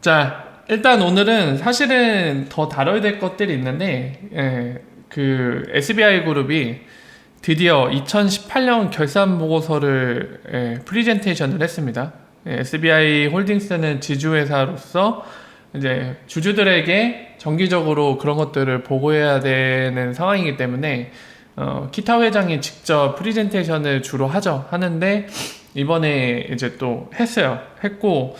자, 일단 오늘은 사실은 더 다뤄야 될 것들이 있는데, 그 SBI 그룹이 드디어 2018년 결산 보고서를 프리젠테이션을 했습니다. SBI 홀딩스는 지주회사로서 이제 주주들에게 정기적으로 그런 것들을 보고해야 되는 상황이기 때문에 키타 회장이 직접 프리젠테이션을 주로 하는데 이번에 이제 또 했고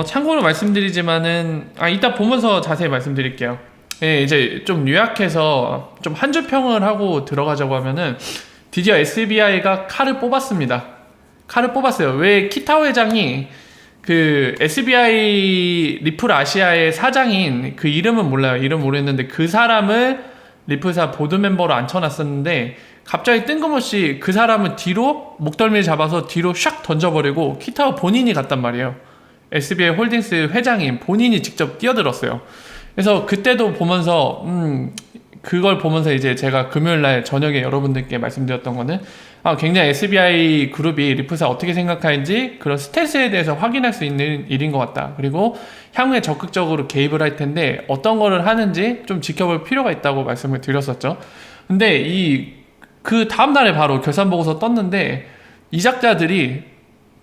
참고로 말씀드리지만은 이따 보면서 자세히 말씀드릴게요. 이제 좀 요약해서 좀 한 줄 평을 하고 들어가자고 하면은 드디어 SBI가 칼을 뽑았습니다. 칼을 뽑았어요. 왜 키타 회장이 그 SBI 리플 아시아의 사장인 그 이름은 몰라요. 이름 모르겠는데 그 사람을 리플사 보드 멤버로 앉혀놨었는데 갑자기 뜬금없이 그 사람은 뒤로 목덜미를 잡아서 뒤로 샥 던져버리고 키타가 본인이 갔단 말이에요. SBI 홀딩스 회장인 본인이 직접 뛰어들었어요. 그래서 그때도 보면서 그걸 보면서 이제 제가 금요일날 저녁에 여러분들께 말씀드렸던 거는 굉장히 SBI 그룹이 리플사 어떻게 생각하는지 그런 스탠스에 대해서 확인할 수 있는 일인 것 같다. 그리고 향후에 적극적으로 개입을 할 텐데 어떤 거를 하는지 좀 지켜볼 필요가 있다고 말씀을 드렸었죠. 근데 그 다음날에 바로 결산보고서 떴는데 이작자들이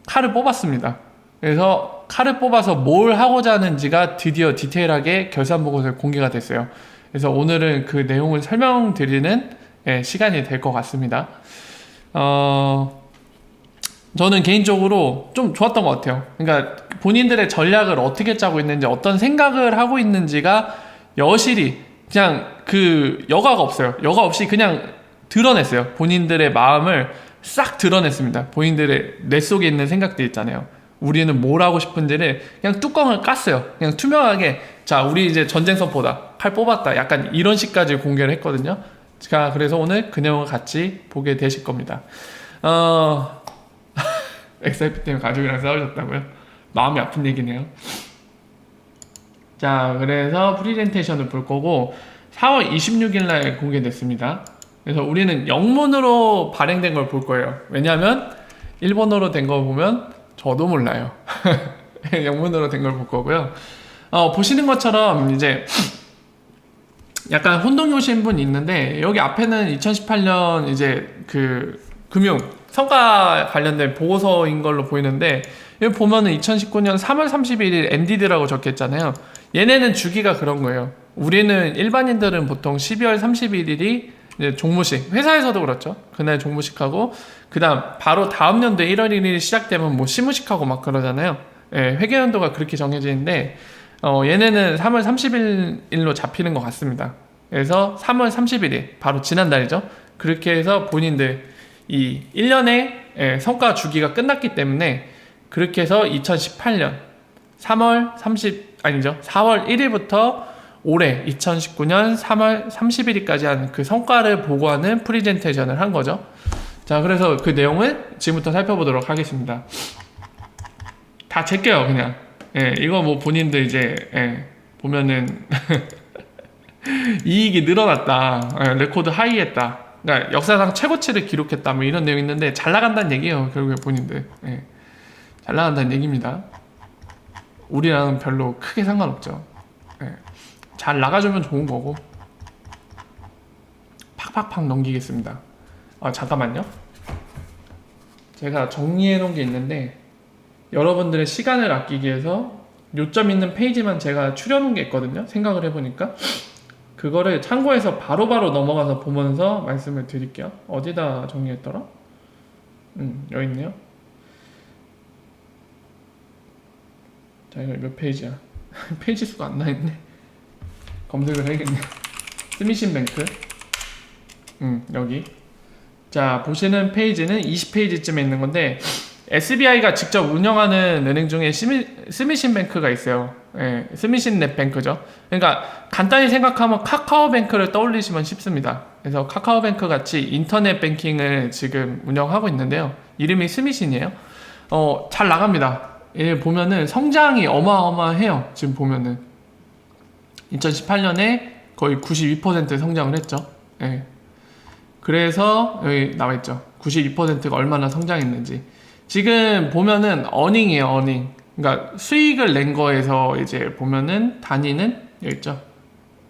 칼을 뽑았습니다. 그래서 칼을 뽑아서 뭘 하고자 하는지가 드디어 디테일하게 결산보고서에 공개가 됐어요. 그래서 오늘은 그 내용을 설명드리는 시간이 될 것 같습니다. 저는 개인적으로 좀 좋았던 것 같아요. 그러니까 본인들의 전략을 어떻게 짜고 있는지, 어떤 생각을 하고 있는지가 여실히 그냥 그 여과가 없어요. 여과 없이 그냥 드러냈어요. 본인들의 마음을 싹 드러냈습니다. 본인들의 뇌 속에 있는 생각들 있잖아요. 우리는 뭘 하고 싶은지를 그냥 뚜껑을 깠어요. 그냥 투명하게 자, 우리 이제 전쟁 선포다. 칼 뽑았다. 약간 이런 식까지 공개를 했거든요. 자, 그래서 오늘 그 내용을 같이 보게 되실 겁니다. XRP 때문에 가족이랑 싸우셨다고요? 마음이 아픈 얘기네요. 자, 그래서 프리젠테이션을 볼 거고 4월 26일 날 공개됐습니다. 그래서 우리는 영문으로 발행된 걸 볼 거예요. 왜냐하면 일본어로 된 거 보면 저도 몰라요. 영문으로 된 걸 볼 거고요. 보시는 것처럼 이제 약간 혼동이 오신 분 있는데 여기 앞에는 2018년 이제 그 금융 성과 관련된 보고서인 걸로 보이는데 여기 보면은 2019년 3월 31일 엔디드라고 적혀있잖아요. 얘네는 주기가 그런 거예요. 우리는 일반인들은 보통 12월 31일이 이제 종무식, 회사에서도 그렇죠. 그날 종무식하고 그 다음 바로 다음 연도에 1월 1일이 시작되면 뭐 시무식하고 막 그러잖아요. 회계연도가 그렇게 정해지는데 얘네는 3월 30일로 잡히는 것 같습니다. 그래서 3월 31일 바로 지난달이죠. 그렇게 해서 본인들 이 1년의 성과 주기가 끝났기 때문에 그렇게 해서 2018년 4월 1일부터 올해 2019년 3월 31일까지 한 그 성과를 보고하는 프리젠테이션을 한 거죠. 자, 그래서 그 내용을 지금부터 살펴보도록 하겠습니다. 다 제껴요, 그냥. 이거 뭐 본인들 이제 보면은 이익이 늘어났다, 레코드 하이했다, 그러니까 역사상 최고치를 기록했다, 뭐 이런 내용이 있는데 잘 나간다는 얘기예요. 결국에 본인들 잘 나간다는 얘기입니다. 우리랑은 별로 크게 상관없죠. 잘 나가주면 좋은 거고. 팍팍팍 넘기겠습니다. 잠깐만요. 제가 정리해 놓은 게 있는데 여러분들의 시간을 아끼기 위해서 요점 있는 페이지만 제가 추려 놓은 게 있거든요. 생각을 해보니까 그거를 참고해서 바로바로 넘어가서 보면서 말씀을 드릴게요. 어디다 정리했더라? 여기 있네요. 자, 이거 몇 페이지야? 페이지 수가 안 나있네. 검색을 해야겠네. 스미신뱅크. 여기. 자, 보시는 페이지는 20페이지쯤에 있는 건데 SBI가 직접 운영하는 은행 중에 스미신뱅크가 있어요. 스미신넷뱅크죠. 그러니까 간단히 생각하면 카카오뱅크를 떠올리시면 쉽습니다. 그래서 카카오뱅크 같이 인터넷 뱅킹을 지금 운영하고 있는데요. 이름이 스미신이에요. 잘 나갑니다. 보면은 성장이 어마어마해요. 지금 보면은 2018년에 거의 92% 성장을 했죠. 그래서 여기 나와있죠. 92%가 얼마나 성장했는지. 지금 보면은 어닝이에요, 어닝. 그러니까 수익을 낸 거에서 이제 보면은 단위는 여기 있죠.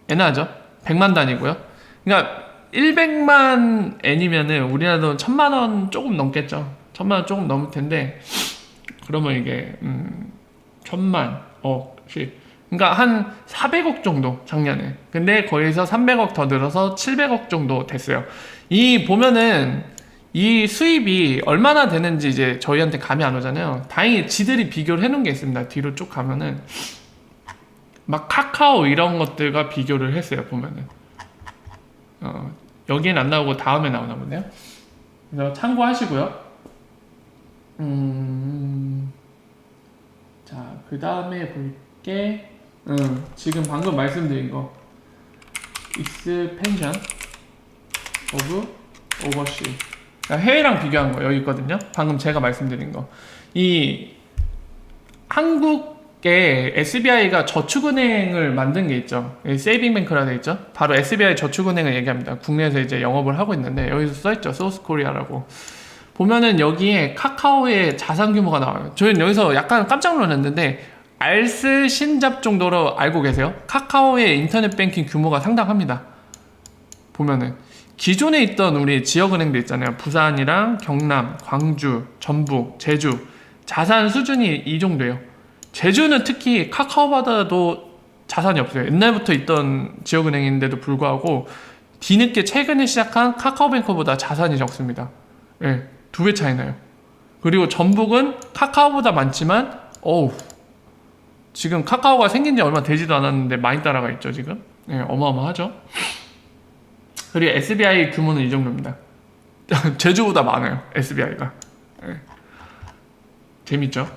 엔화죠. 100만 단위고요. 그러니까 100만 엔이면은 우리나라 돈 1000만 원 조금 넘겠죠. 1000만 원 조금 넘을 텐데, 그러면 이게 1000만 그러니까 한 400억 정도 작년에. 근데 거기서 300억 더 늘어서 700억 정도 됐어요. 이 보면은 이 수입이 얼마나 되는지 이제 저희한테 감이 안 오잖아요. 다행히 지들이 비교를 해놓은 게 있습니다. 뒤로 쭉 가면은 막 카카오 이런 것들과 비교를 했어요. 보면은 여기엔 안 나오고 다음에 나오나 보네요. 그래서 참고하시고요. 자, 그 다음에 볼게. 지금 방금 말씀드린 거 expansion of overseas, 그러니까 해외랑 비교한 거 여기 있거든요. 방금 제가 말씀드린 거. 이 한국에 SBI가 저축은행을 만든 게 있죠. 세이빙뱅크라 되어 있죠. 바로 SBI 저축은행을 얘기합니다. 국내에서 이제 영업을 하고 있는데 여기서 써있죠. 소스코리아라고. 보면은 여기에 카카오의 자산 규모가 나와요. 저희는 여기서 약간 깜짝 놀랐는데 알스 신잡 정도로 알고 계세요? 카카오의 인터넷 뱅킹 규모가 상당합니다. 보면은 기존에 있던 우리 지역은행들 있잖아요. 부산이랑 경남, 광주, 전북, 제주 자산 수준이 이 정도예요. 제주는 특히 카카오보다도 자산이 없어요. 옛날부터 있던 지역은행인데도 불구하고 뒤늦게 최근에 시작한 카카오뱅크보다 자산이 적습니다. 예, 2배 차이 나요. 그리고 전북은 카카오보다 많지만 지금 카카오가 생긴 지 얼마 되지도 않았는데 많이 따라가 있죠. 지금 어마어마하죠. 그리고 SBI 규모는 이 정도입니다. 제주보다 많아요. SBI가. 재밌죠?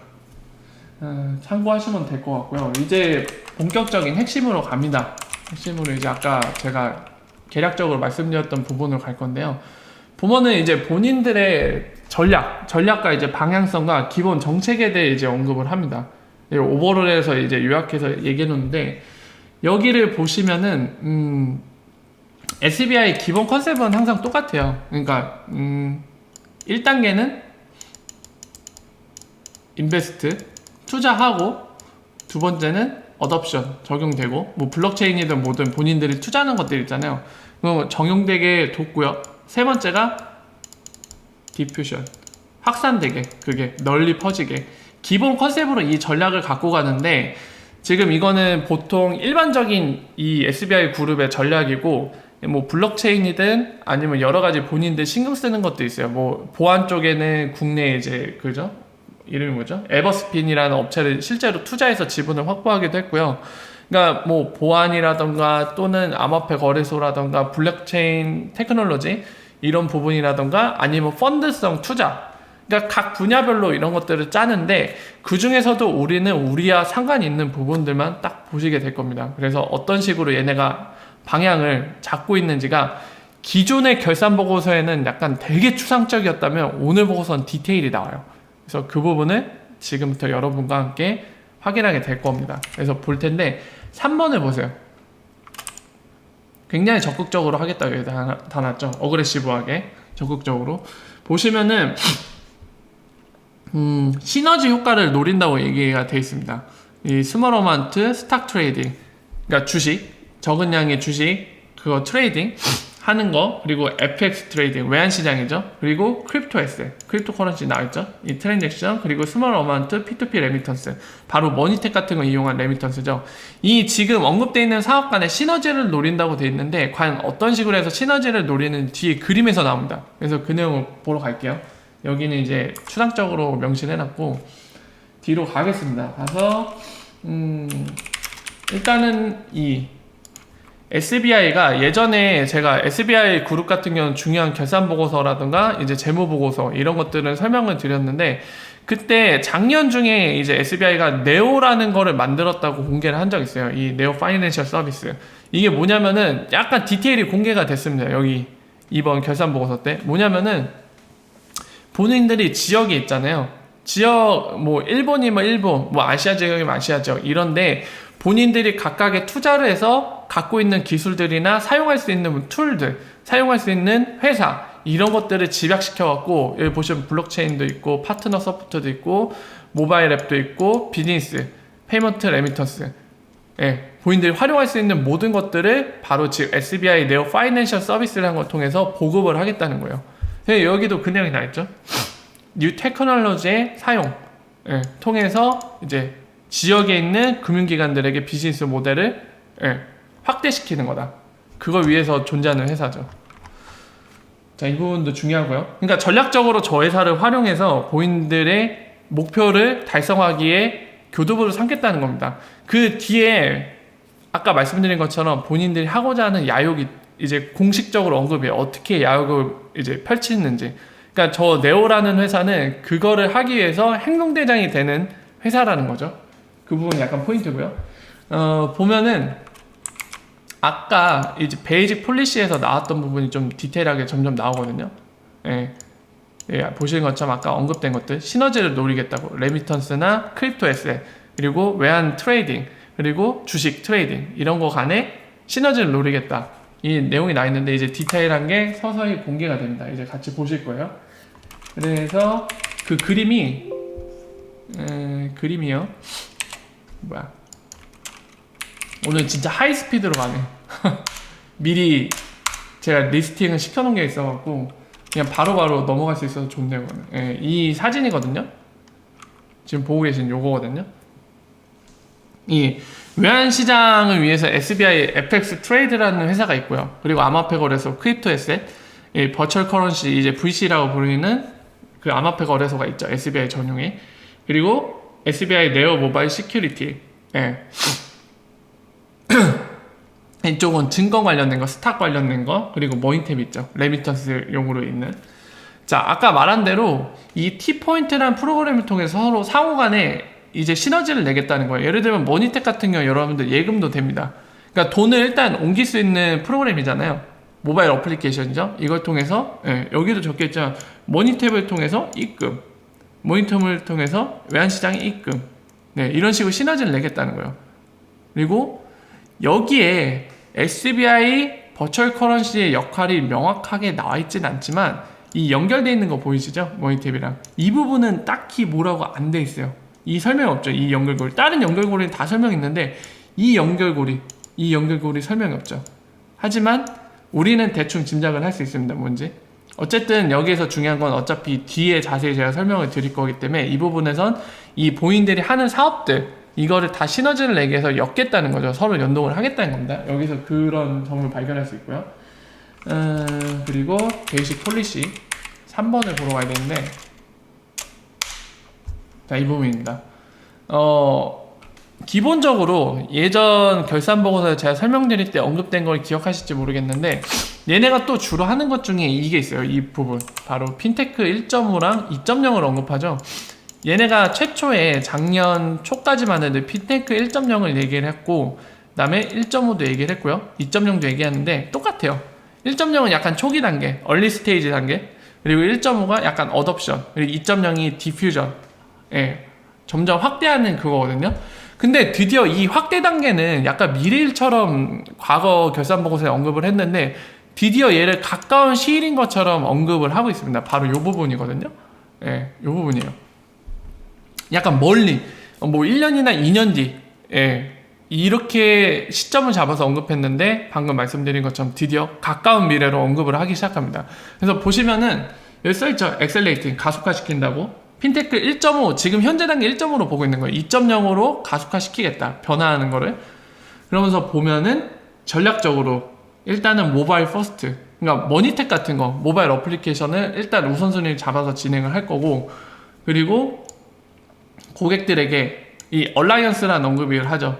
참고하시면 될 것 같고요. 이제 본격적인 핵심으로 갑니다. 핵심으로 이제 아까 제가 계략적으로 말씀드렸던 부분으로 갈 건데요. 보면은 이제 본인들의 전략과 이제 방향성과 기본 정책에 대해 이제 언급을 합니다. 오버롤해서 이제 요약해서 얘기해 놓는데, 여기를 보시면은 SBI 기본 컨셉은 항상 똑같아요. 그러니까 1단계는 인베스트 투자하고, 두 번째는 어덥션 적용되고, 뭐 블록체인이든 뭐든 본인들이 투자하는 것들 있잖아요. 그거 적용되게 뒀고요. 세 번째가 디퓨전, 확산되게, 그게 널리 퍼지게. 기본 컨셉으로 이 전략을 갖고 가는데, 지금 이거는 보통 일반적인 이 SBI 그룹의 전략이고, 뭐 블록체인이든 아니면 여러 가지 본인들 신경 쓰는 것도 있어요. 뭐 보안 쪽에는 국내 이제 그죠? 이름이 뭐죠? 에버스핀이라는 업체를 실제로 투자해서 지분을 확보하기도 했고요. 그러니까 뭐 보안이라던가 또는 암호화폐 거래소라던가 블록체인 테크놀로지 이런 부분이라던가 아니면 펀드성 투자, 그러니까 각 분야별로 이런 것들을 짜는데, 그 중에서도 우리는 우리와 상관이 있는 부분들만 딱 보시게 될 겁니다. 그래서 어떤 식으로 얘네가 방향을 잡고 있는지가 기존의 결산 보고서에는 약간 되게 추상적이었다면 오늘 보고서는 디테일이 나와요. 그래서 그 부분을 지금부터 여러분과 함께 확인하게 될 겁니다. 그래서 볼 텐데 3번을 보세요. 굉장히 적극적으로 하겠다 여기 다 났죠. 어그레시브하게 적극적으로 보시면은 시너지 효과를 노린다고 얘기가 되어 있습니다. 이 스몰 어마운트 스탁 트레이딩, 그러니까 주식, 적은 양의 주식 그거 트레이딩 하는 거, 그리고 FX 트레이딩 외환시장이죠. 그리고 크립토 에셋, 크립토 커런시 나와있죠. 이 트랜잭션, 그리고 스몰 어마운트 P2P 레미턴스, 바로 머니텍 같은 거 이용한 레미턴스죠. 이 지금 언급되어 있는 사업 간의 시너지를 노린다고 되어 있는데, 과연 어떤 식으로 해서 시너지를 노리는 뒤에 그림에서 나옵니다. 그래서 그 내용을 보러 갈게요. 여기는 이제 추상적으로 명시해놨고 뒤로 가겠습니다. 가서 일단은 이 SBI가 예전에 제가 SBI 그룹 같은 경우는 중요한 결산 보고서라든가 이제 재무 보고서 이런 것들은 설명을 드렸는데, 그때 작년 중에 이제 SBI가 네오라는 거를 만들었다고 공개를 한 적이 있어요. 이 네오 파이낸셜 서비스. 이게 뭐냐면은 약간 디테일이 공개가 됐습니다. 여기 이번 결산 보고서 때 뭐냐면은 본인들이 지역이 있잖아요. 지역 뭐 일본이면 일본, 뭐 아시아 지역이면 아시아 지역 이런데 본인들이 각각의 투자를 해서 갖고 있는 기술들이나 사용할 수 있는 툴들, 사용할 수 있는 회사 이런 것들을 집약시켜갖고 여기 보시면 블록체인도 있고 파트너 서포트도 있고 모바일 앱도 있고 비즈니스, 페이먼트 레미턴스, 예, 본인들이 활용할 수 있는 모든 것들을 바로 지금 SBI 네오 파이낸셜 서비스라는 걸 통해서 보급을 하겠다는 거예요. 여기도 그 내용이 나있죠. 뉴 테크놀로지의 사용, 예, 통해서 이제 지역에 있는 금융기관들에게 비즈니스 모델을, 예, 확대시키는 거다. 그걸 위해서 존재하는 회사죠. 자, 이 부분도 중요하고요. 그러니까 전략적으로 저 회사를 활용해서 본인들의 목표를 달성하기에 교두보를 삼겠다는 겁니다. 그 뒤에 아까 말씀드린 것처럼 본인들이 하고자 하는 야욕이 이제 공식적으로 언급해요. 어떻게 야욕을 이제 펼치는지. 그러니까 저 네오라는 회사는 그거를 하기 위해서 행동대장이 되는 회사라는 거죠. 그 부분이 약간 포인트고요. 보면은 아까 이제 베이직 폴리시에서 나왔던 부분이 좀 디테일하게 점점 나오거든요. 예. 예, 보시는 것처럼 아까 언급된 것들 시너지를 노리겠다고 레미턴스나 크립토 에셋 그리고 외환 트레이딩 그리고 주식 트레이딩 이런 거 간에 시너지를 노리겠다 이 내용이 나 있는데 이제 디테일한 게 서서히 공개가 됩니다. 이제 같이 보실 거예요. 그래서 그 그림이 그림이요 뭐야 오늘 진짜 하이 스피드로 가네. 미리 제가 리스팅을 시켜놓은 게 있어갖고 그냥 바로바로 넘어갈 수 있어서 좋네요. 예, 이 사진이거든요. 지금 보고 계신 요거거든요. 이 외환시장을 위해서 SBI FX 트레이드라는 회사가 있고요. 그리고 암호화폐 거래소 크립토 에셋, 이 버추얼 커런시 이제 VC라고 부르는 그 암호화폐 거래소가 있죠. SBI 전용에. 그리고 SBI 네오 모바일 시큐리티. 예. 이쪽은 증권 관련된 거, 스탁 관련된 거, 그리고 모니탭 있죠. 레미턴스용으로 있는. 자, 아까 말한 대로 이 T포인트라는 프로그램을 통해서 서로 상호 간에 이제 시너지를 내겠다는 거예요. 예를 들면 모니탭 같은 경우 여러분들 예금도 됩니다. 그러니까 돈을 일단 옮길 수 있는 프로그램이잖아요. 모바일 어플리케이션이죠. 이걸 통해서, 예, 여기도 적혀있지만 모니탭을 통해서 입금, 모니텀을 통해서 외환시장에 입금. 네, 이런 식으로 시너지를 내겠다는 거예요. 그리고 여기에 SBI 버추얼 커런시의 역할이 명확하게 나와 있진 않지만 이 연결되어 있는 거 보이시죠? 모니탭이랑 이 부분은 딱히 뭐라고 안 돼 있어요. 이 설명 없죠. 이 연결고리 다른 연결고리는 다 설명이 있는데 이 연결고리 설명이 없죠. 하지만 우리는 대충 짐작을 할 수 있습니다. 뭔지. 어쨌든 여기에서 중요한 건 어차피 뒤에 자세히 제가 설명을 드릴 거기 때문에 이 부분에선 이 본인들이 하는 사업들 이거를 다 시너지를 내기 위해서 엮겠다는 거죠. 서로 연동을 하겠다는 겁니다. 여기서 그런 점을 발견할 수 있고요. 그리고 베이식 폴리시 3번을 보러 가야 되는데 자, 이 부분입니다. 기본적으로 예전 결산보고서에 제가 설명드릴 때 언급된 걸 기억하실지 모르겠는데 얘네가 또 주로 하는 것 중에 이게 있어요. 이 부분 바로 핀테크 1.5랑 2.0을 언급하죠. 얘네가 최초에 작년 초까지만 해도 핀테크 1.0을 얘기를 했고 그 다음에 1.5도 얘기를 했고요. 2.0도 얘기하는데 똑같아요. 1.0은 약간 초기 단계, 얼리 스테이지 단계, 그리고 1.5가 약간 어덥션, 그리고 2.0이 디퓨전, 예, 점점 확대하는 그거거든요. 근데 드디어 이 확대 단계는 약간 미래일처럼 과거 결산보고서에 언급을 했는데 드디어 얘를 가까운 시일인 것처럼 언급을 하고 있습니다. 바로 이 부분이거든요. 예, 이 부분이에요. 약간 멀리 뭐 1년이나 2년 뒤, 예, 이렇게 시점을 잡아서 언급했는데 방금 말씀드린 것처럼 드디어 가까운 미래로 언급을 하기 시작합니다. 그래서 보시면은 여기 써있죠. 엑셀레이팅 가속화시킨다고. 핀테크 1.5 지금 현재 단계 1.5로 보고 있는 거예요. 2.0으로 가속화시키겠다. 변화하는 거를. 그러면서 보면은 전략적으로 일단은 모바일 퍼스트, 그러니까 모니텍 같은 거 모바일 어플리케이션을 일단 우선순위를 잡아서 진행을 할 거고, 그리고 고객들에게 이 얼라이언스라는 언급을 하죠.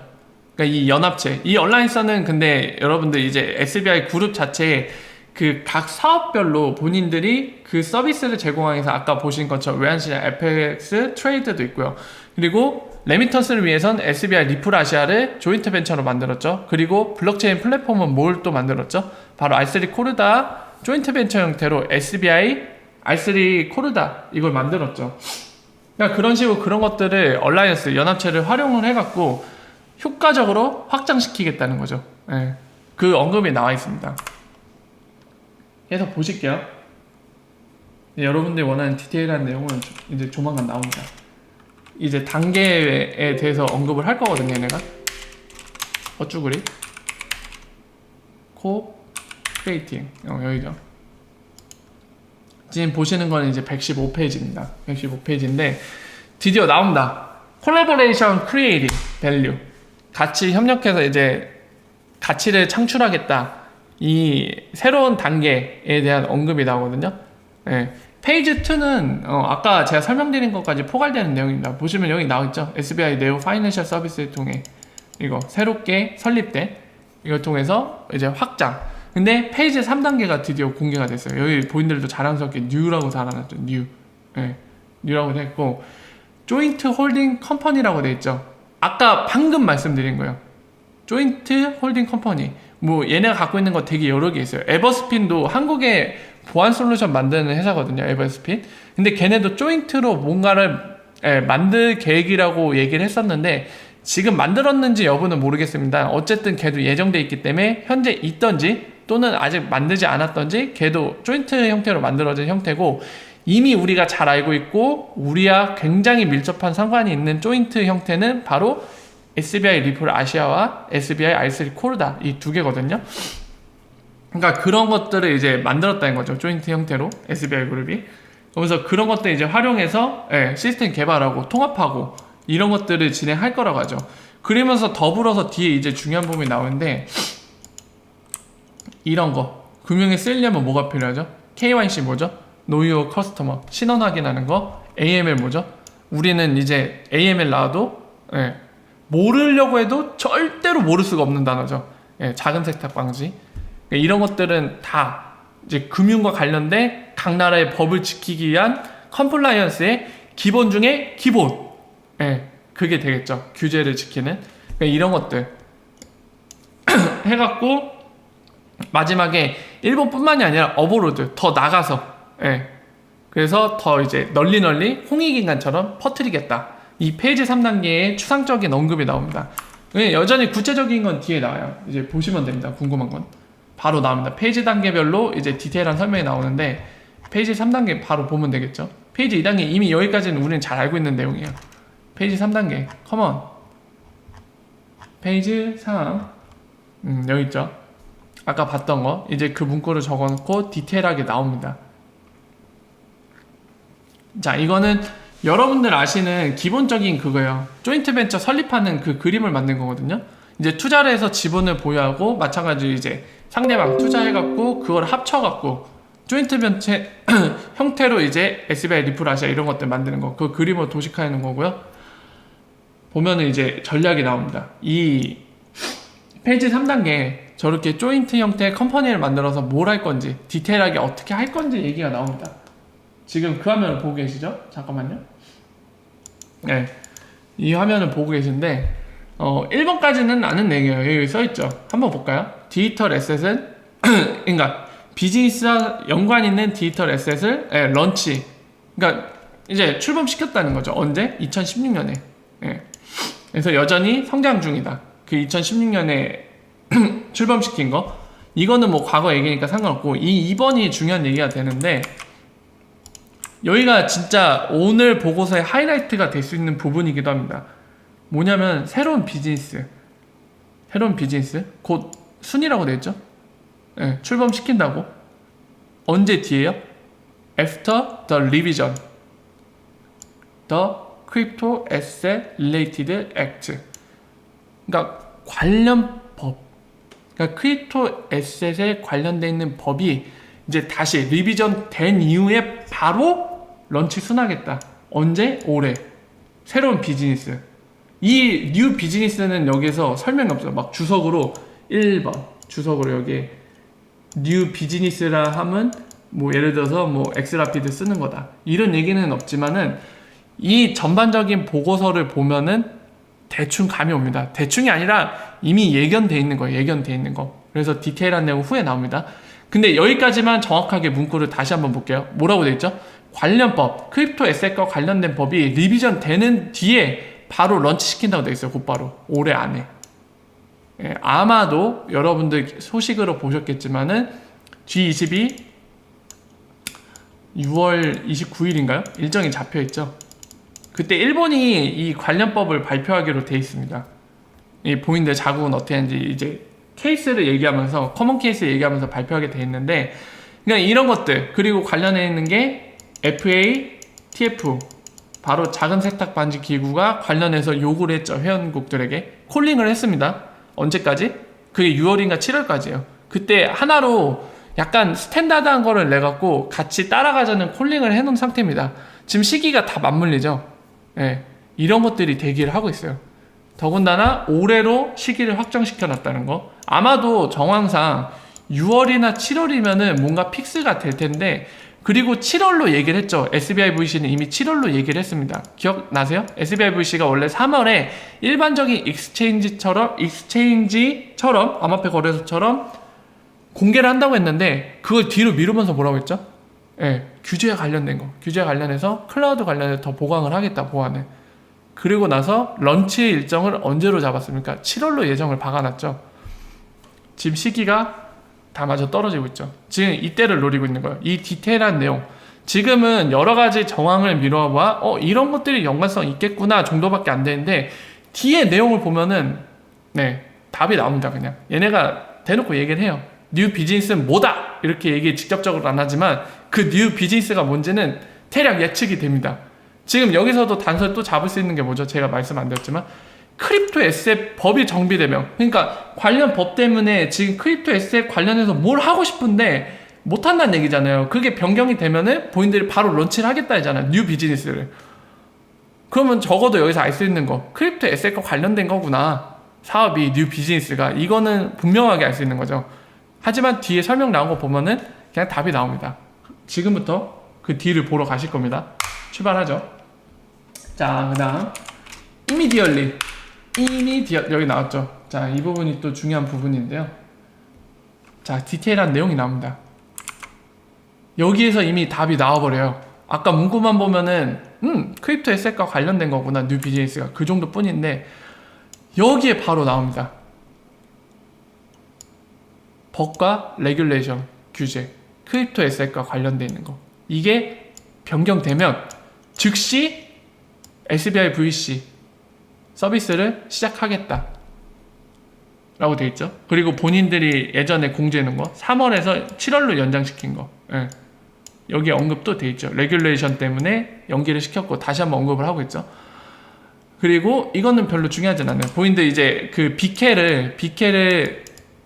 그러니까 이 연합체, 이 얼라이언스는 근데 여러분들 이제 SBI 그룹 자체에 그 각 사업별로 본인들이 그 서비스를 제공하기 위해서 아까 보신 것처럼 외환시장 FX 트레이드도 있고요. 그리고 레미턴스를 위해선 SBI 리플 아시아를 조인트 벤처로 만들었죠. 그리고 블록체인 플랫폼은 뭘 또 만들었죠? 바로 R3 코르다 조인트 벤처 형태로 SBI R3 코르다 이걸 만들었죠. 그러니까 그런 식으로 그런 것들을 얼라이언스 연합체를 활용을 해갖고 효과적으로 확장시키겠다는 거죠. 예. 그 언급이 나와 있습니다. 그래서 보실게요. 여러분들이 원하는 디테일한 내용은 이제 조만간 나옵니다. 이제 단계에 대해서 언급을 할 거거든요, 얘네가. 어쭈구리 코 크리에이팅 여기죠. 지금 보시는 거는 이제 115페이지입니다. 115페이지인데 드디어 나옵니다. 콜라보레이션 크리에이팅 밸류. 같이 협력해서 이제 가치를 창출하겠다. 이 새로운 단계에 대한 언급이 나오거든요. 네. 페이지 2는 아까 제가 설명드린 것까지 포괄되는 내용입니다. 보시면 여기 나와있죠. SBI 네오 파이낸셜 서비스를 통해 이거 새롭게 설립된 이걸 통해서 이제 확장. 근데 페이지 3단계가 드디어 공개가 됐어요. 여기 본인들도 자랑스럽게 뉴라고 달아놨죠. 뉴. 네. 뉴라고 됐고 조인트 홀딩 컴퍼니라고 돼 있죠. 아까 방금 말씀드린 거예요. 조인트 홀딩 컴퍼니. 뭐 얘네가 갖고 있는 거 되게 여러 개 있어요. 에버스핀도 한국에 보안 솔루션 만드는 회사거든요. 에버스핀. 근데 걔네도 조인트로 뭔가를 만들 계획이라고 얘기를 했었는데 지금 만들었는지 여부는 모르겠습니다. 어쨌든 걔도 예정돼 있기 때문에 현재 있던지 또는 아직 만들지 않았던지 걔도 조인트 형태로 만들어진 형태고 이미 우리가 잘 알고 있고 우리와 굉장히 밀접한 상관이 있는 조인트 형태는 바로 SBI 리플 아시아와 SBI R3 코르다 이 두 개거든요. 그러니까 그런 것들을 이제 만들었다는 거죠. 조인트 형태로 SBI 그룹이. 그래서 그런 것들 이제 활용해서 시스템 개발하고 통합하고 이런 것들을 진행할 거라고 하죠. 그러면서 더불어서 뒤에 이제 중요한 부분이 나오는데 이런 거 금융에 쓰려면 뭐가 필요하죠? KYC 뭐죠? Know Your Customer 신원 확인하는 거. AML 뭐죠? 우리는 이제 AML 나와도 모르려고 해도 절대로 모를 수가 없는 단어죠. 자금 세탁 방지. 이런 것들은 다 이제 금융과 관련된 각 나라의 법을 지키기 위한 컴플라이언스의 기본 중에 기본. 그게 되겠죠. 규제를 지키는. 이런 것들 해갖고 마지막에 일본뿐만이 아니라 어브로드 더 나가서 그래서 더 이제 널리 홍익인간처럼 퍼뜨리겠다. 이 페이지 3단계의 추상적인 언급이 나옵니다. 여전히 구체적인 건 뒤에 나와요. 이제 보시면 됩니다. 궁금한 건 바로 나옵니다. 페이지 단계별로 이제 디테일한 설명이 나오는데 페이지 3단계 바로 보면 되겠죠. 페이지 2단계 이미 여기까지는 우리는 잘 알고 있는 내용이에요. 페이지 3단계 컴온 페이지 3 여기 있죠. 아까 봤던 거 이제 그 문구를 적어놓고 디테일하게 나옵니다. 자, 이거는 여러분들 아시는 기본적인 그거예요. 조인트 벤처 설립하는 그 그림을 만든 거거든요. 이제 투자를 해서 지분을 보유하고 마찬가지로 이제 상대방 투자해갖고 그걸 합쳐갖고 조인트 벤처 형태로 이제 SBI 리플 아시아 이런 것들 만드는 거. 그 그림을 도식화하는 거고요. 보면은 이제 전략이 나옵니다. 이 페이지 3단계 저렇게 조인트 형태의 컴퍼니를 만들어서 뭘 할 건지 디테일하게 어떻게 할 건지 얘기가 나옵니다. 지금 그 화면을 보고 계시죠? 잠깐만요. 이 화면을 보고 계신데 1번까지는 아는 내용이에요. 여기 써있죠. 한번 볼까요? 디지털 에셋은 그러니까 비즈니스와 연관 있는 디지털 에셋을 런치 그러니까 이제 출범시켰다는 거죠. 언제? 2016년에. 그래서 여전히 성장 중이다. 그 2016년에 출범시킨 거. 이거는 뭐 과거 얘기니까 상관없고 이 2번이 중요한 얘기가 되는데 여기가 진짜 오늘 보고서의 하이라이트가 될 수 있는 부분이기도 합니다. 뭐냐면 새로운 비즈니스 곧 순이라고 되어있죠. 출범시킨다고. 언제 뒤에요? After the revision the Crypto Asset Related Act. 그러니까 관련 법, 그러니까 크립토 에셋에 관련돼 있는 법이 이제 다시 리비전 된 이후에 바로 런치 순하겠다. 언제? 올해. 새로운 비즈니스. 이 뉴 비즈니스는 여기서 설명이 없어요. 막 주석으로 1번 주석으로 여기 뉴 비즈니스라 하면 뭐 예를 들어서 뭐 엑스라피드 쓰는 거다. 이런 얘기는 없지만은 이 전반적인 보고서를 보면은 대충 감이 옵니다. 대충이 아니라 이미 예견돼 있는 거예요. 예견돼 있는 거. 그래서 디테일한 내용 후에 나옵니다. 근데 여기까지만 정확하게 문구를 다시 한번 볼게요. 뭐라고 돼 있죠? 관련법, 크립토 에셋과 관련된 법이 리비전 되는 뒤에 바로 런치 시킨다고 돼 있어요. 곧바로 올해 안에. 아마도 여러분들 소식으로 보셨겠지만은 G22 6월 29일인가요? 일정이 잡혀 있죠. 그때 일본이 이 관련법을 발표하기로 돼 있습니다. 이 보인들 자국은 어떻게 하는지 이제 케이스를 얘기하면서 커먼 케이스 얘기하면서 발표하게 돼 있는데, 그러니까 이런 것들, 그리고 관련해 있는 게 FATF, 바로 작은 세탁 반지 기구가 관련해서 요구를 했죠. 회원국들에게 콜링을 했습니다. 언제까지? 그게 6월인가 7월까지예요. 그때 하나로 약간 스탠다드한 거를 내갖고 같이 따라가자는 콜링을 해놓은 상태입니다. 지금 시기가 다 맞물리죠. 예, 이런 것들이 대기를 하고 있어요. 더군다나 올해로 시기를 확정시켜 놨다는 거. 아마도 정황상 6월이나 7월이면은 뭔가 픽스가 될 텐데, 그리고 7월로 얘기를 했죠. SBIVC는 이미 7월로 얘기를 했습니다. 기억나세요? SBIVC가 원래 3월에 일반적인 익스체인지처럼 암호화폐 거래소처럼 공개를 한다고 했는데, 그걸 뒤로 미루면서 뭐라고 했죠? 예, 규제에 관련된 거, 규제에 관련해서 클라우드 관련해서 더 보강을 하겠다, 보완을. 그리고 나서 런치 일정을 언제로 잡았습니까? 7월로 예정을 박아놨죠. 지금 시기가 다 마저 떨어지고 있죠. 지금 이때를 노리고 있는 거예요. 이 디테일한 내용. 지금은 여러 가지 정황을 미뤄봐, 이런 것들이 연관성 있겠구나 정도밖에 안 되는데, 뒤에 내용을 보면은, 네, 답이 나옵니다, 그냥. 얘네가 대놓고 얘기를 해요. 뉴 비즈니스는 뭐다! 이렇게 얘기 직접적으로 안 하지만, 그 뉴 비즈니스가 뭔지는 대략 예측이 됩니다. 지금 여기서도 단서를 또 잡을 수 있는 게 뭐죠? 제가 말씀 안 드렸지만, 크립토 에셋 법이 정비되면, 그러니까 관련 법 때문에 지금 크립토 에셋 관련해서 뭘 하고 싶은데 못한다는 얘기잖아요. 그게 변경이 되면은 본인들이 바로 런치를 하겠다 했잖아요. 뉴 비즈니스를. 그러면 적어도 여기서 알 수 있는 거, 크립토 에셋과 관련된 거구나, 사업이, 뉴 비즈니스가. 이거는 분명하게 알 수 있는 거죠. 하지만 뒤에 설명 나온 거 보면은 그냥 답이 나옵니다. 지금부터 그 뒤를 보러 가실 겁니다. 출발하죠. 자, 그 다음 이미디얼리 여기 나왔죠. 자, 이 부분이 또 중요한 부분인데요. 자, 디테일한 내용이 나옵니다. 여기에서 이미 답이 나와버려요. 아까 문구만 보면은 크립토 에셋과 관련된 거구나, 뉴 비즈니스가, 그 정도 뿐인데 여기에 바로 나옵니다. 법과 레귤레이션, 규제, 크립토 에셋과 관련되어 있는 거, 이게 변경되면 즉시 SBIVC 서비스를 시작하겠다 라고 되어 있죠. 그리고 본인들이 예전에 공지해 놓은 거 3월에서 7월로 연장시킨 거, 예, 여기에 언급도 되어 있죠. 레귤레이션 때문에 연기를 시켰고 다시 한번 언급을 하고 있죠. 그리고 이거는 별로 중요하진 않아요. 본인들 이제 그 비케를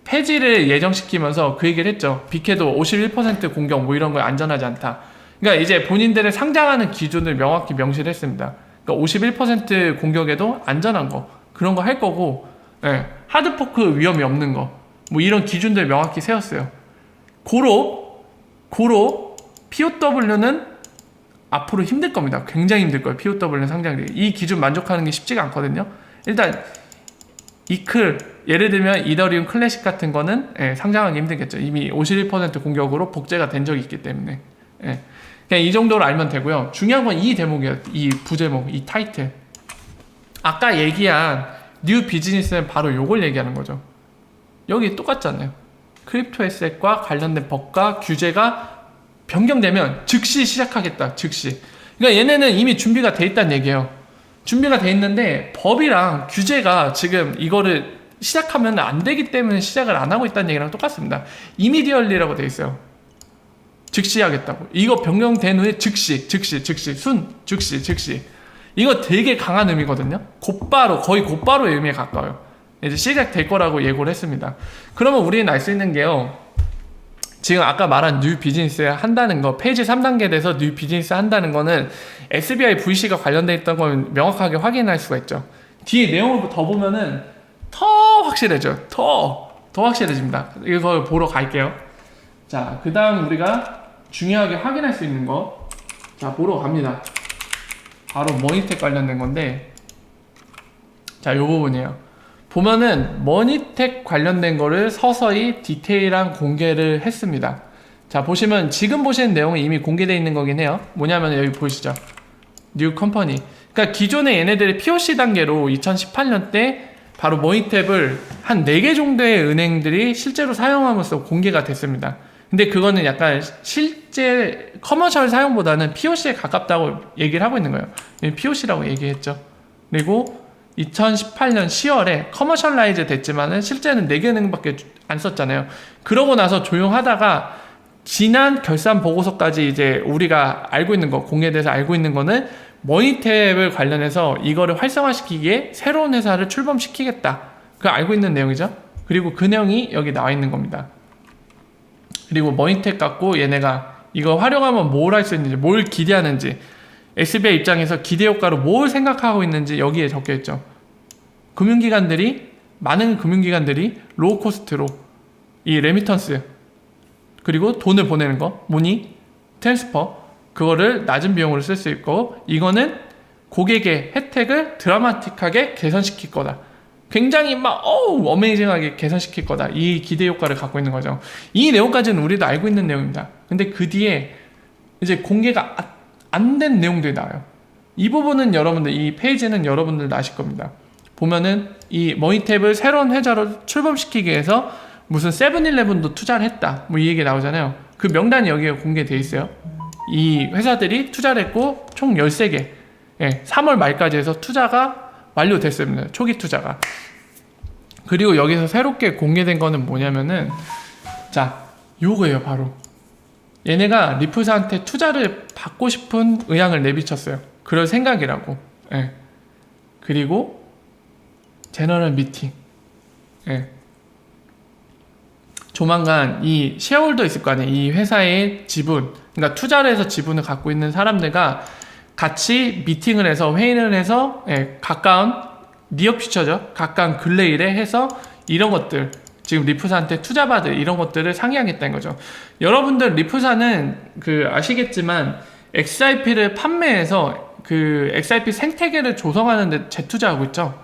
폐지를 예정시키면서 그 얘기를 했죠. 비케도 51% 공격 뭐 이런 거에 안전하지 않다. 그러니까 이제 본인들의 상장하는 기준을 명확히 명시를 했습니다. 그러니까 51% 공격에도 안전한 거, 그런 거 할 거고, 예, 하드포크 위험이 없는 거, 뭐 이런 기준들 명확히 세웠어요. 고로 POW는 앞으로 힘들 겁니다. 굉장히 힘들 거예요. POW는 상장되기. 이 기준 만족하는 게 쉽지가 않거든요. 일단 이클, 예를 들면 이더리움 클래식 같은 거는, 예, 상장하기 힘들겠죠. 이미 51% 공격으로 복제가 된 적이 있기 때문에. 예. 그냥 이 정도로 알면 되고요. 중요한 건 이 대목이에요. 이 부제목, 이 타이틀. 아까 얘기한 뉴 비즈니스는 바로 요걸 얘기하는 거죠. 여기 똑같잖아요. 크립토 에셋과 관련된 법과 규제가 변경되면 즉시 시작하겠다. 즉시. 그러니까 얘네는 이미 준비가 돼 있다는 얘기예요. 준비가 돼 있는데 법이랑 규제가 지금 이거를 시작하면 안 되기 때문에 시작을 안 하고 있다는 얘기랑 똑같습니다. 이미디얼리라고 돼 있어요. 즉시 하겠다고. 이거 변경된 후에 즉시. 이거 되게 강한 의미거든요. 거의 곧바로의 의미에 가까워요. 이제 시작될 거라고 예고를 했습니다. 그러면 우리는 알 수 있는 게요, 지금 아까 말한 뉴 비즈니스 한다는 거, 페이지 3단계 돼서 뉴 비즈니스 한다는 거는 SBIVC가 관련돼 있던 걸 명확하게 확인할 수가 있죠. 뒤에 내용을 더 보면은 더 확실해져요. 더 확실해집니다. 이거 보러 갈게요. 자, 그 다음 우리가 중요하게 확인할 수 있는 거, 자, 보러 갑니다. 바로 머니텍 관련된 건데, 자, 요 부분이에요. 보면은 머니텍 관련된 거를 서서히 디테일한 공개를 했습니다. 자, 보시면 지금 보시는 내용은 이미 공개되어 있는 거긴 해요. 뭐냐면 여기 보이시죠? 뉴 컴퍼니. 그러니까 기존에 얘네들이 POC 단계로 2018년 때 바로 머니탭을 한 4개 정도의 은행들이 실제로 사용하면서 공개가 됐습니다. 근데 그거는 약간 실제 커머셜 사용보다는 POC에 가깝다고 얘기를 하고 있는 거예요. POC라고 얘기했죠. 그리고 2018년 10월에 커머셜라이즈 됐지만은 실제는 4개능밖에 안 썼잖아요. 그러고 나서 조용하다가 지난 결산 보고서까지 이제 우리가 알고 있는 거, 공개돼서 알고 있는 거는 머니탭을 관련해서 이거를 활성화시키기에 새로운 회사를 출범시키겠다. 그거 알고 있는 내용이죠. 그리고 그 내용이 여기 나와 있는 겁니다. 그리고 머니탭 갖고 얘네가 이거 활용하면 뭘 할 수 있는지, 뭘 기대하는지, SBI 입장에서 기대 효과로 뭘 생각하고 있는지 여기에 적혀 있죠. 많은 금융기관들이 로우 코스트로 이 레미턴스 그리고 돈을 보내는 거, 모니, 트랜스퍼 그거를 낮은 비용으로 쓸 수 있고, 이거는 고객의 혜택을 드라마틱하게 개선시킬 거다. 굉장히 어메이징하게 개선시킬 거다. 이 기대 효과를 갖고 있는 거죠. 이 내용까지는 우리도 알고 있는 내용입니다. 근데 그 뒤에 이제 공개가 안 된 내용들이 나와요. 이 부분은 이 페이지는 여러분들도 아실 겁니다. 보면은 이 머니탭을 새로운 회사로 출범시키기 위해서 무슨 세븐일레븐도 투자를 했다. 이 얘기 나오잖아요. 그 명단이 여기에 공개되어 있어요. 이 회사들이 투자를 했고 총 13개. 3월 말까지 해서 투자가 완료됐습니다. 초기 투자가. 그리고 여기서 새롭게 공개된 거는 뭐냐면은 자, 요거예요. 바로 얘네가 리프사한테 투자를 받고 싶은 의향을 내비쳤어요. 그럴 생각이라고. 그리고 제너럴 미팅. 조만간 이 쉐어홀더 있을 거 아니에요. 이 회사의 지분, 그러니까 투자를 해서 지분을 갖고 있는 사람들과 같이 미팅을 해서 회의를 해서 가까운 니어 퓨처죠. 가까운 근래일에 해서 이런 것들 지금 리프사한테 투자받을 이런 것들을 상의하겠다는 거죠. 여러분들 리프사는 아시겠지만 XIP를 판매해서 그 XIP 생태계를 조성하는 데 재투자하고 있죠.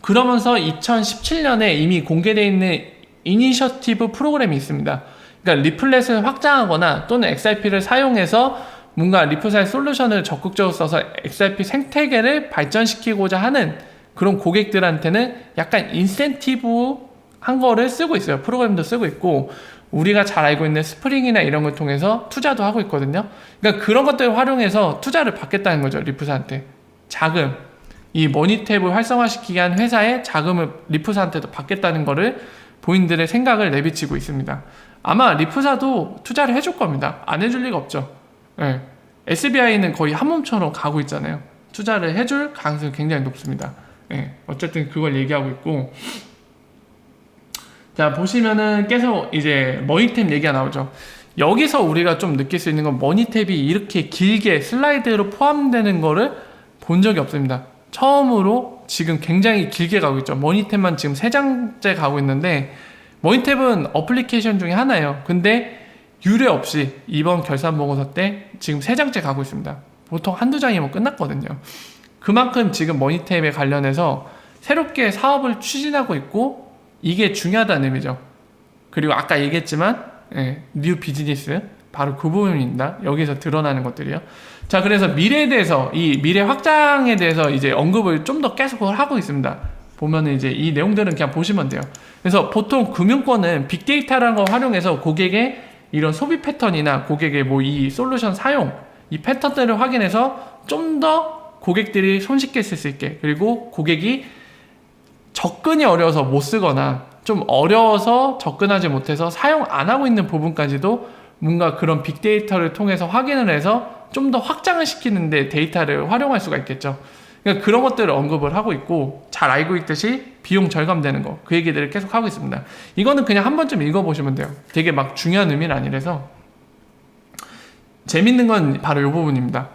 그러면서 2017년에 이미 공개되어 있는 이니셔티브 프로그램이 있습니다. 그러니까 리플렛을 확장하거나 또는 XIP를 사용해서 뭔가 리프사의 솔루션을 적극적으로 써서 XIP 생태계를 발전시키고자 하는 그런 고객들한테는 약간 인센티브 한 거를 쓰고 있어요. 프로그램도 쓰고 있고, 우리가 잘 알고 있는 스프링이나 이런 걸 통해서 투자도 하고 있거든요. 그러니까 그런 것들을 활용해서 투자를 받겠다는 거죠. 리프사한테 자금, 이 머니탭을 활성화시키기 위한 회사의 자금을 리프사한테도 받겠다는 거를 본인들의 생각을 내비치고 있습니다. 아마 리프사도 투자를 해줄 겁니다. 안 해줄 리가 없죠. SBI는 거의 한 몸처럼 가고 있잖아요. 투자를 해줄 가능성이 굉장히 높습니다. 어쨌든 그걸 얘기하고 있고, 자 보시면은 계속 이제 머니탭 얘기가 나오죠. 여기서 우리가 좀 느낄 수 있는 건 머니탭이 이렇게 길게 슬라이드로 포함되는 거를 본 적이 없습니다. 처음으로 지금 굉장히 길게 가고 있죠. 머니탭만 지금 3장째 가고 있는데, 머니탭은 어플리케이션 중에 하나예요. 근데 유례 없이 이번 결산 보고서 때 지금 3장째 가고 있습니다. 보통 한두 장이면 끝났거든요. 그만큼 지금 머니탭에 관련해서 새롭게 사업을 추진하고 있고, 이게 중요하다는 의미죠. 그리고 아까 얘기했지만 뉴 비즈니스, 바로 그 부분입니다. 여기서 드러나는 것들이요. 자, 그래서 미래에 대해서, 이 미래 확장에 대해서 이제 언급을 좀 더 계속 하고 있습니다. 보면은 이제 이 내용들은 그냥 보시면 돼요. 그래서 보통 금융권은 빅데이터라는 걸 활용해서 고객의 이런 소비 패턴이나 고객의 이 솔루션 사용, 이 패턴들을 확인해서 좀 더 고객들이 손쉽게 쓸 수 있게, 그리고 고객이 접근이 어려워서 못 쓰거나 좀 어려워서 접근하지 못해서 사용 안 하고 있는 부분까지도 뭔가 그런 빅데이터를 통해서 확인을 해서 좀 더 확장을 시키는데 데이터를 활용할 수가 있겠죠. 그러니까 그런 것들을 언급을 하고 있고, 잘 알고 있듯이 비용 절감되는 거, 그 얘기들을 계속 하고 있습니다. 이거는 그냥 한 번쯤 읽어보시면 돼요. 되게 막 중요한 의미는 아니라서. 재밌는 건 바로 이 부분입니다.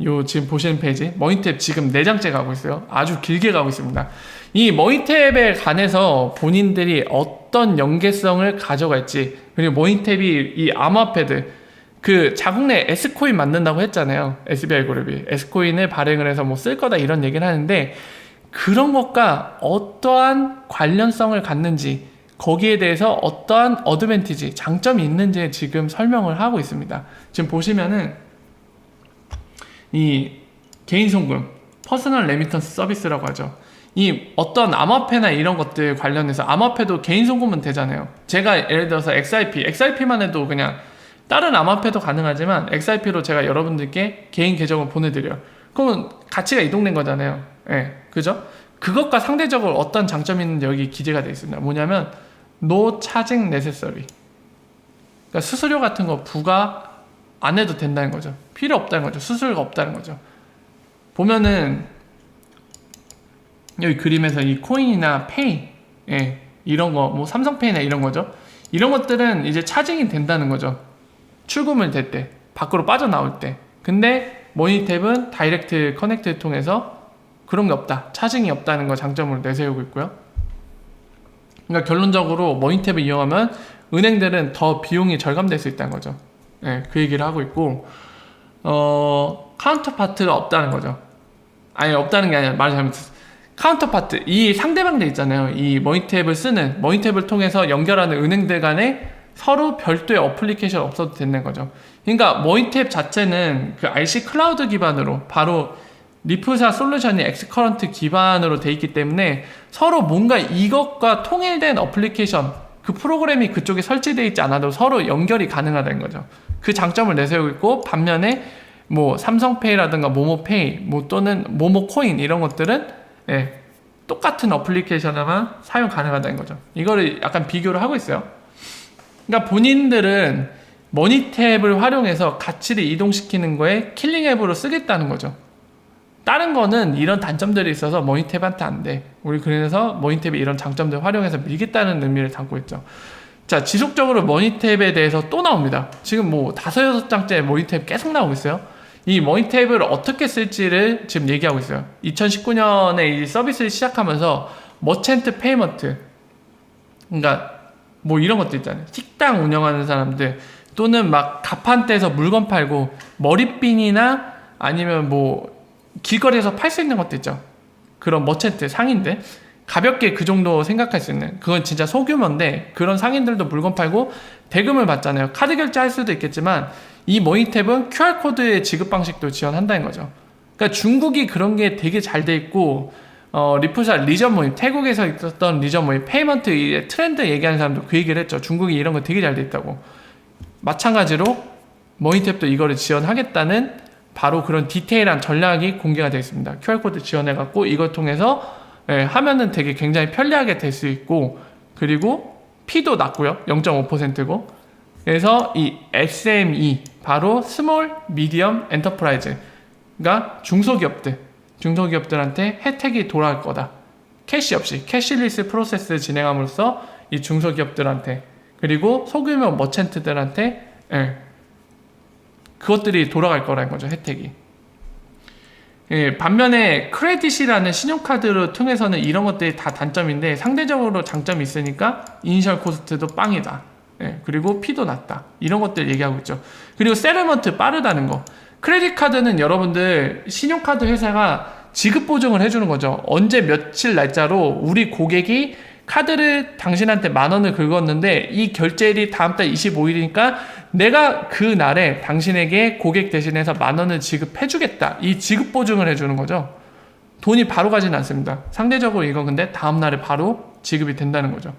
요 지금 보시는 페이지, 머니탭 지금 4장째 가고 있어요. 아주 길게 가고 있습니다. 이 머니탭에 관해서 본인들이 어떤 연계성을 가져갈지, 그리고 머니탭이 이 암호화폐들, 그 자국 내 S코인 만든다고 했잖아요. SBI 그룹이 S코인을 발행을 해서 쓸 거다 이런 얘기를 하는데, 그런 것과 어떠한 관련성을 갖는지, 거기에 대해서 어떠한 어드밴티지, 장점이 있는지 지금 설명을 하고 있습니다. 지금 보시면은 이 개인 송금, 퍼스널 레미턴스 서비스라고 하죠. 이 어떤 암호화폐나 이런 것들 관련해서 암호화폐도 개인 송금은 되잖아요. 제가 예를 들어서 XRP만 해도 그냥 다른 암호화폐도 가능하지만 XRP로 제가 여러분들께 개인 계정을 보내드려요. 그러면 가치가 이동된 거잖아요. 예, 그죠? 그것과 상대적으로 어떤 장점이 있는지 여기 기재가 되어 있습니다. 뭐냐면 No charging necessary. 그러니까 수수료 같은 거 부과 안 해도 된다는 거죠. 필요 없다는 거죠. 수수료가 없다는 거죠. 보면은 여기 그림에서 이 코인이나 페이, 예, 이런 거, 뭐 삼성페이나 이런 거죠. 이런 것들은 이제 차징이 된다는 거죠. 출금을 될 때, 밖으로 빠져나올 때. 근데 머니탭은 다이렉트 커넥트를 통해서 그런 게 없다. 차징이 없다는 거 장점으로 내세우고 있고요. 그러니까 결론적으로 머니탭을 이용하면 은행들은 더 비용이 절감될 수 있다는 거죠. 예, 그 얘기를 하고 있고, 카운터파트가 없다는 거죠. 아니, 없다는 게 아니라 말을 잘못했어. 카운터파트, 이 상대방들 있잖아요. 이 머니탭을 통해서 연결하는 은행들 간에 서로 별도의 어플리케이션 없어도 되는 거죠. 그러니까 머니탭 자체는 그 RC 클라우드 기반으로 바로 리프사 솔루션이 엑스커런트 기반으로 돼 있기 때문에 서로 뭔가 이것과 통일된 어플리케이션, 그 프로그램이 그쪽에 설치되어 있지 않아도 서로 연결이 가능하다는 거죠. 그 장점을 내세우고 있고, 반면에 뭐 삼성페이라든가 모모페이, 뭐 또는 모모코인 이런 것들은 예, 똑같은 어플리케이션에만 사용 가능하다는 거죠. 이거를 약간 비교를 하고 있어요. 그러니까 본인들은 머니탭을 활용해서 가치를 이동시키는 거에 킬링 앱으로 쓰겠다는 거죠. 다른 거는 이런 단점들이 있어서 머니탭한테 안 돼. 우리 그래서 머니탭이 이런 장점들 활용해서 밀겠다는 의미를 담고 있죠. 자, 지속적으로 머니탭에 대해서 또 나옵니다. 지금 뭐 5-6장째 머니탭 계속 나오고 있어요. 이 머니탭을 어떻게 쓸지를 지금 얘기하고 있어요. 2019년에 이 서비스를 시작하면서 머첸트 페이먼트, 그러니까 뭐 이런 것도 있잖아요. 식당 운영하는 사람들 또는 막 가판대에서 물건 팔고 머리핀이나 아니면 뭐 길거리에서 팔 수 있는 것도 있죠. 그런 머첸트 상인들, 가볍게 그 정도 생각할 수 있는, 그건 진짜 소규모인데 그런 상인들도 물건 팔고 대금을 받잖아요. 카드 결제할 수도 있겠지만 이 머니탭은 QR코드의 지급 방식도 지원한다는 거죠. 그러니까 중국이 그런 게 되게 잘 돼 있고, 리프사 리전 모임, 태국에서 있었던 리전 모임, 페이먼트 트렌드 얘기하는 사람도 그 얘기를 했죠. 중국이 이런 거 되게 잘 돼 있다고. 마찬가지로 머니탭도 이거를 지원하겠다는 바로 그런 디테일한 전략이 공개가 되어 있습니다. QR코드 지원해갖고 이걸 통해서 하면은 되게 굉장히 편리하게 될 수 있고, 그리고 P도 낮고요. 0.5%고. 그래서 이 SME, 바로 스몰, 미디엄, 엔터프라이즈가 중소기업들한테 혜택이 돌아갈 거다. 캐시 없이, 캐시리스 프로세스 진행함으로써 이 중소기업들한테, 그리고 소규모 머첸트들한테 그것들이 돌아갈 거라는 거죠, 혜택이. 예, 반면에 크레딧이라는 신용카드를 통해서는 이런 것들이 다 단점인데 상대적으로 장점이 있으니까 이니셜 코스트도 빵이다. 예, 그리고 피도 낮다. 이런 것들 얘기하고 있죠. 그리고 세틀먼트 빠르다는 거. 크레딧 카드는 여러분들 신용카드 회사가 지급 보증을 해주는 거죠. 언제 며칠 날짜로 우리 고객이 카드를 당신한테 10,000원을 긁었는데 이 결제일이 다음 달 25일이니까 내가 그 날에 당신에게 고객 대신해서 10,000원을 지급해주겠다. 이 지급 보증을 해주는 거죠. 돈이 바로 가지는 않습니다. 상대적으로 이건 근데 다음 날에 바로 지급이 된다는 거죠.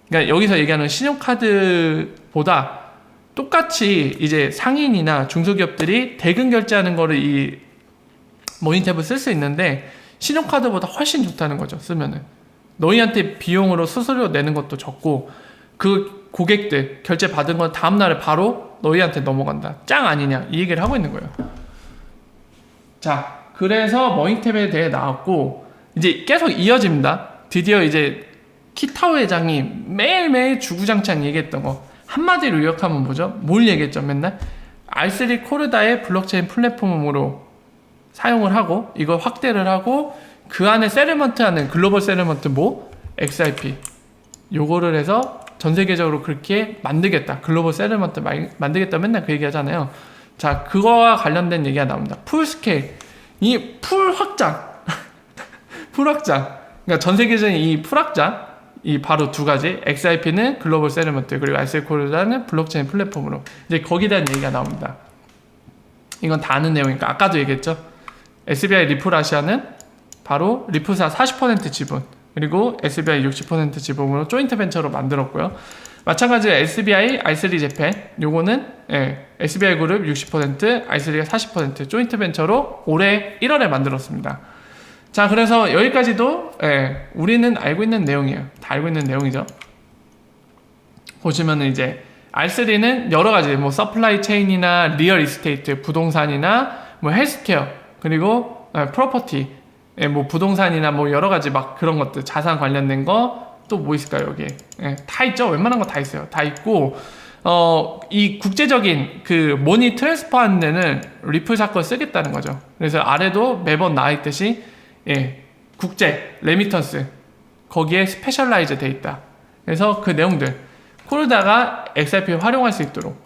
그러니까 여기서 얘기하는 신용카드보다 똑같이 이제 상인이나 중소기업들이 대금 결제하는 거를 이 머니탭을 쓸 수 있는데 신용카드보다 훨씬 좋다는 거죠. 쓰면은 너희한테 비용으로 수수료 내는 것도 적고 그 고객들 결제 받은 건 다음날에 바로 너희한테 넘어간다. 짱 아니냐 이 얘기를 하고 있는 거예요. 자, 그래서 머니탭에 대해 나왔고 이제 계속 이어집니다. 드디어 이제 키타오 회장이 매일매일 주구장창 얘기했던 거 한마디로 요약하면 뭐죠? 뭘 얘기했죠 맨날? R3 코르다의 블록체인 플랫폼으로 사용을 하고 이걸 확대를 하고 그 안에 세틀먼트하는 글로벌 세틀먼트 뭐? XRP 요거를 해서 전 세계적으로 그렇게 만들겠다. 글로벌 세틀먼트 만들겠다 맨날 그 얘기 하잖아요. 자, 그거와 관련된 얘기가 나옵니다. 풀스케일, 이 풀 확장 풀 확장, 그러니까 전 세계적인 이 풀 확장, 이 바로 두 가지, XRP는 글로벌 세틀먼트, 그리고 R3 코르다는 블록체인 플랫폼으로 이제 거기에 대한 얘기가 나옵니다. 이건 다 아는 내용이니까 아까도 얘기했죠. SBI 리플 아시아는 바로 리플사 40% 지분 그리고 SBI 60% 지분으로 조인트 벤처로 만들었고요. 마찬가지로 SBI i3 재팬 요거는 SBI 그룹 60% i3가 40% 조인트 벤처로 올해 1월에 만들었습니다. 자, 그래서 여기까지도 우리는 알고 있는 내용이에요. 다 알고 있는 내용이죠. 보시면은 이제 R3는 여러 가지 뭐 서플라이 체인이나 리얼 이스테이트, 부동산이나 뭐 헬스케어 그리고 프로퍼티, 뭐 부동산이나 뭐 여러 가지 막 그런 것들 자산 관련된 거 또 뭐 있을까요 여기에? 다 있죠. 웬만한 거 다 있어요. 다 있고 이 국제적인 그 모니 트랜스퍼 하는 데는 리플 사건 쓰겠다는 거죠. 그래서 아래도 매번 나와 있듯이 국제 레미턴스 거기에 스페셜라이즈 돼 있다. 그래서 그 내용들 코르다가 XRP를 활용할 수 있도록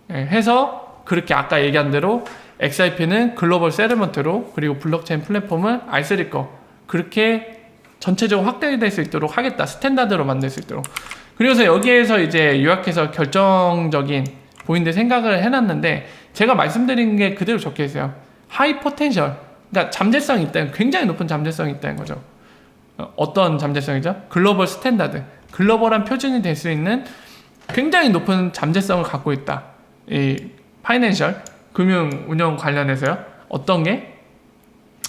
해서 그렇게 아까 얘기한 대로 XRP는 글로벌 세틀먼트로 그리고 블록체인 플랫폼은 R3 거 그렇게 전체적으로 확대될 수 있도록 하겠다. 스탠다드로 만들 수 있도록. 그래서 여기에서 이제 요약해서 결정적인 본인들 생각을 해놨는데 제가 말씀드린 게 그대로 적혀 있어요. 하이 포텐셜. 그러니까 잠재성이 있다는 굉장히 높은 잠재성이 있다는 거죠. 어떤 잠재성이죠? 글로벌 스탠다드. 글로벌한 표준이 될 수 있는 굉장히 높은 잠재성을 갖고 있다. 이 파이낸셜 금융 운영 관련해서요. 어떤 게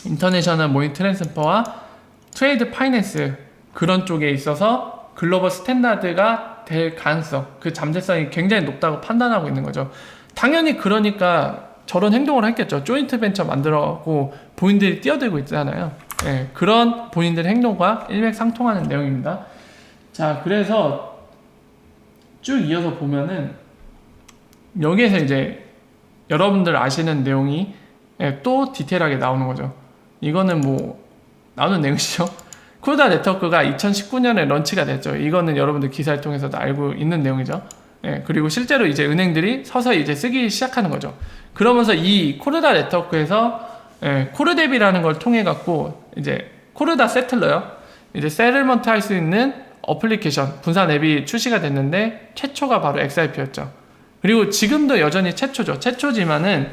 인터내셔널 모니 트랜스퍼와 트레이드 파이낸스 그런 쪽에 있어서 글로벌 스탠다드가 될 가능성, 그 잠재성이 굉장히 높다고 판단하고 있는 거죠. 당연히 그러니까 저런 행동을 했겠죠. 조인트 벤처 만들어고 본인들이 뛰어들고 있잖아요. 그런 본인들의 행동과 일맥상통하는 내용입니다. 자, 그래서 쭉 이어서 보면은 여기에서 이제 여러분들 아시는 내용이 또 디테일하게 나오는 거죠. 이거는 뭐 나오는 내용이죠. 코르다 네트워크가 2019년에 런치가 됐죠. 이거는 여러분들 기사를 통해서도 알고 있는 내용이죠. 그리고 실제로 이제 은행들이 서서히 이제 쓰기 시작하는 거죠. 그러면서 이 코르다 네트워크에서 코르데비라는 걸 통해 갖고 이제 코르다 세틀러요. 이제 세틀먼트 할 수 있는 어플리케이션 분산 앱이 출시가 됐는데 최초가 바로 XRP였죠. 그리고 지금도 여전히 최초죠. 최초지만은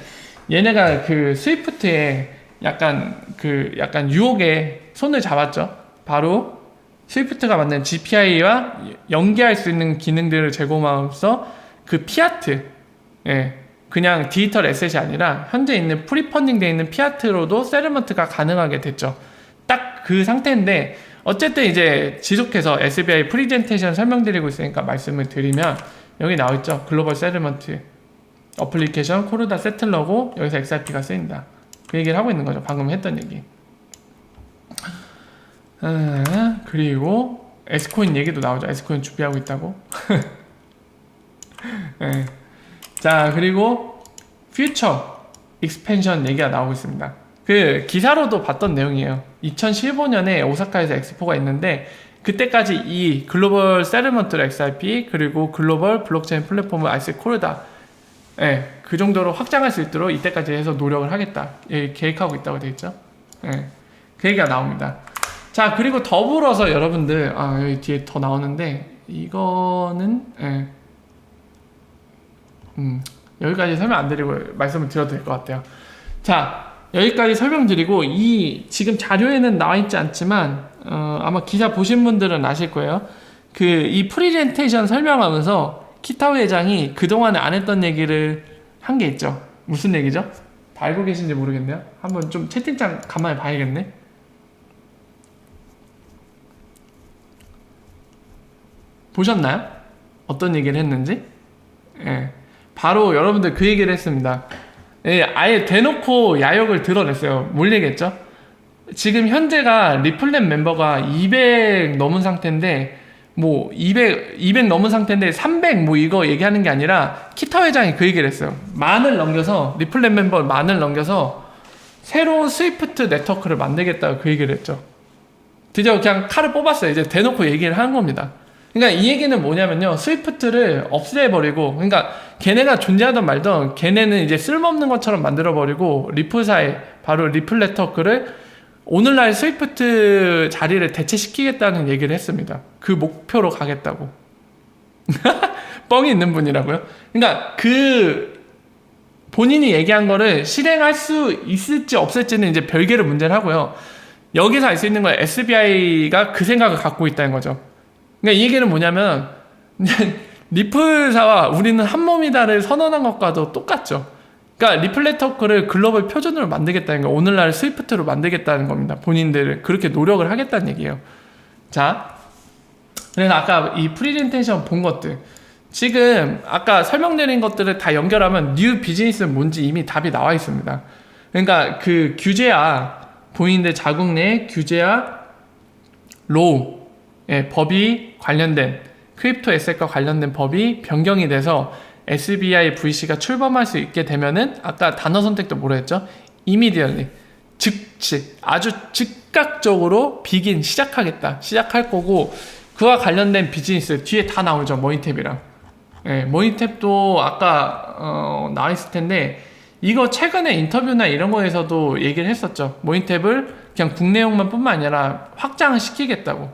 얘네가 그 스위프트에 약간 유혹에 손을 잡았죠. 바로 스위프트가 만든 GPI와 연계할 수 있는 기능들을 제공함으로써 그 피아트, 그냥 디지털 에셋이 아니라 현재 있는 프리펀딩 되어 있는 피아트로도 세틀먼트가 가능하게 됐죠. 딱 그 상태인데 어쨌든 이제 지속해서 SBI 프리젠테이션 설명드리고 있으니까 말씀을 드리면 여기 나와있죠. 글로벌 세틀먼트 어플리케이션 코르다 세틀러고 여기서 XRP가 쓰인다. 그 얘기를 하고 있는 거죠. 방금 했던 얘기. 그리고 S코인 얘기도 나오죠. S코인 준비하고 있다고. 자, 그리고 퓨처 익스펜션 얘기가 나오고 있습니다. 그 기사로도 봤던 내용이에요. 2015년에 오사카에서 엑스포가 있는데 그때까지 이 글로벌 세틀먼트 XRP 그리고 글로벌 블록체인 플랫폼을 R3 코르다 그 정도로 확장할 수 있도록 이때까지 해서 노력을 하겠다. 계획하고 있다고 되어 있죠. 그 얘기가 나옵니다. 자, 그리고 더불어서 여러분들 여기 뒤에 더 나오는데 이거는 여기까지 설명 안 드리고 말씀을 드려도 될 것 같아요. 자, 여기까지 설명드리고 이 지금 자료에는 나와 있지 않지만 아마 기사 보신 분들은 아실 거예요. 그 이 프리젠테이션 설명하면서 키타우 회장이 그동안에 안 했던 얘기를 한 게 있죠. 무슨 얘기죠? 다 알고 계신지 모르겠네요. 한번 좀 채팅창 가만히 봐야겠네. 보셨나요? 어떤 얘기를 했는지? 바로 여러분들 그 얘기를 했습니다. 아예 대놓고 야욕을 드러냈어요. 뭘 얘기했죠? 지금 현재가 리플렛 멤버가 200 넘은 상태인데 뭐 200 넘은 상태인데 300 뭐 이거 얘기하는 게 아니라 키타 회장이 그 얘기를 했어요. 만을 넘겨서 리플렛 멤버 만을 넘겨서 새로운 스위프트 네트워크를 만들겠다고 그 얘기를 했죠. 드디어 그냥 칼을 뽑았어요. 이제 대놓고 얘기를 하는 겁니다. 그러니까 이 얘기는 뭐냐면요. 스위프트를 없애버리고, 그러니까 걔네가 존재하던 말던 걔네는 이제 쓸모없는 것처럼 만들어버리고 리플사에 바로 리플 네트워크를 오늘날 스위프트 자리를 대체시키겠다는 얘기를 했습니다. 그 목표로 가겠다고. 뻥이 있는 분이라고요? 그러니까 그 본인이 얘기한 거를 실행할 수 있을지 없을지는 이제 별개로 문제를 하고요. 여기서 알 수 있는 건 SBI가 그 생각을 갖고 있다는 거죠. 그러니까 이 얘기는 뭐냐면 리플사와 우리는 한 몸이다를 선언한 것과도 똑같죠. 그러니까 리플네트워크를 글로벌 표준으로 만들겠다는 거, 오늘날 스위프트로 만들겠다는 겁니다. 본인들 그렇게 노력을 하겠다는 얘기예요. 자, 그래서 아까 이 프리젠테이션 본 것들, 지금 아까 설명드린 것들을 다 연결하면 뉴 비즈니스는 뭔지 이미 답이 나와 있습니다. 그러니까 그 규제와 본인들 자국 내 규제와 로우, 법이 관련된 크립토 에셋과 관련된 법이 변경이 돼서 SBI VC가 출범할 수 있게 되면은 아까 단어 선택도 뭐라 했죠? immediately, 즉시, 아주 즉각적으로 시작하겠다. 시작할 거고, 그와 관련된 비즈니스 뒤에 다 나오죠. 머니탭이랑. 머니탭도 아까 나와 있을 텐데, 이거 최근에 인터뷰나 이런 거에서도 얘기를 했었죠. 머니탭을 그냥 국내용만 뿐만 아니라 확장을 시키겠다고.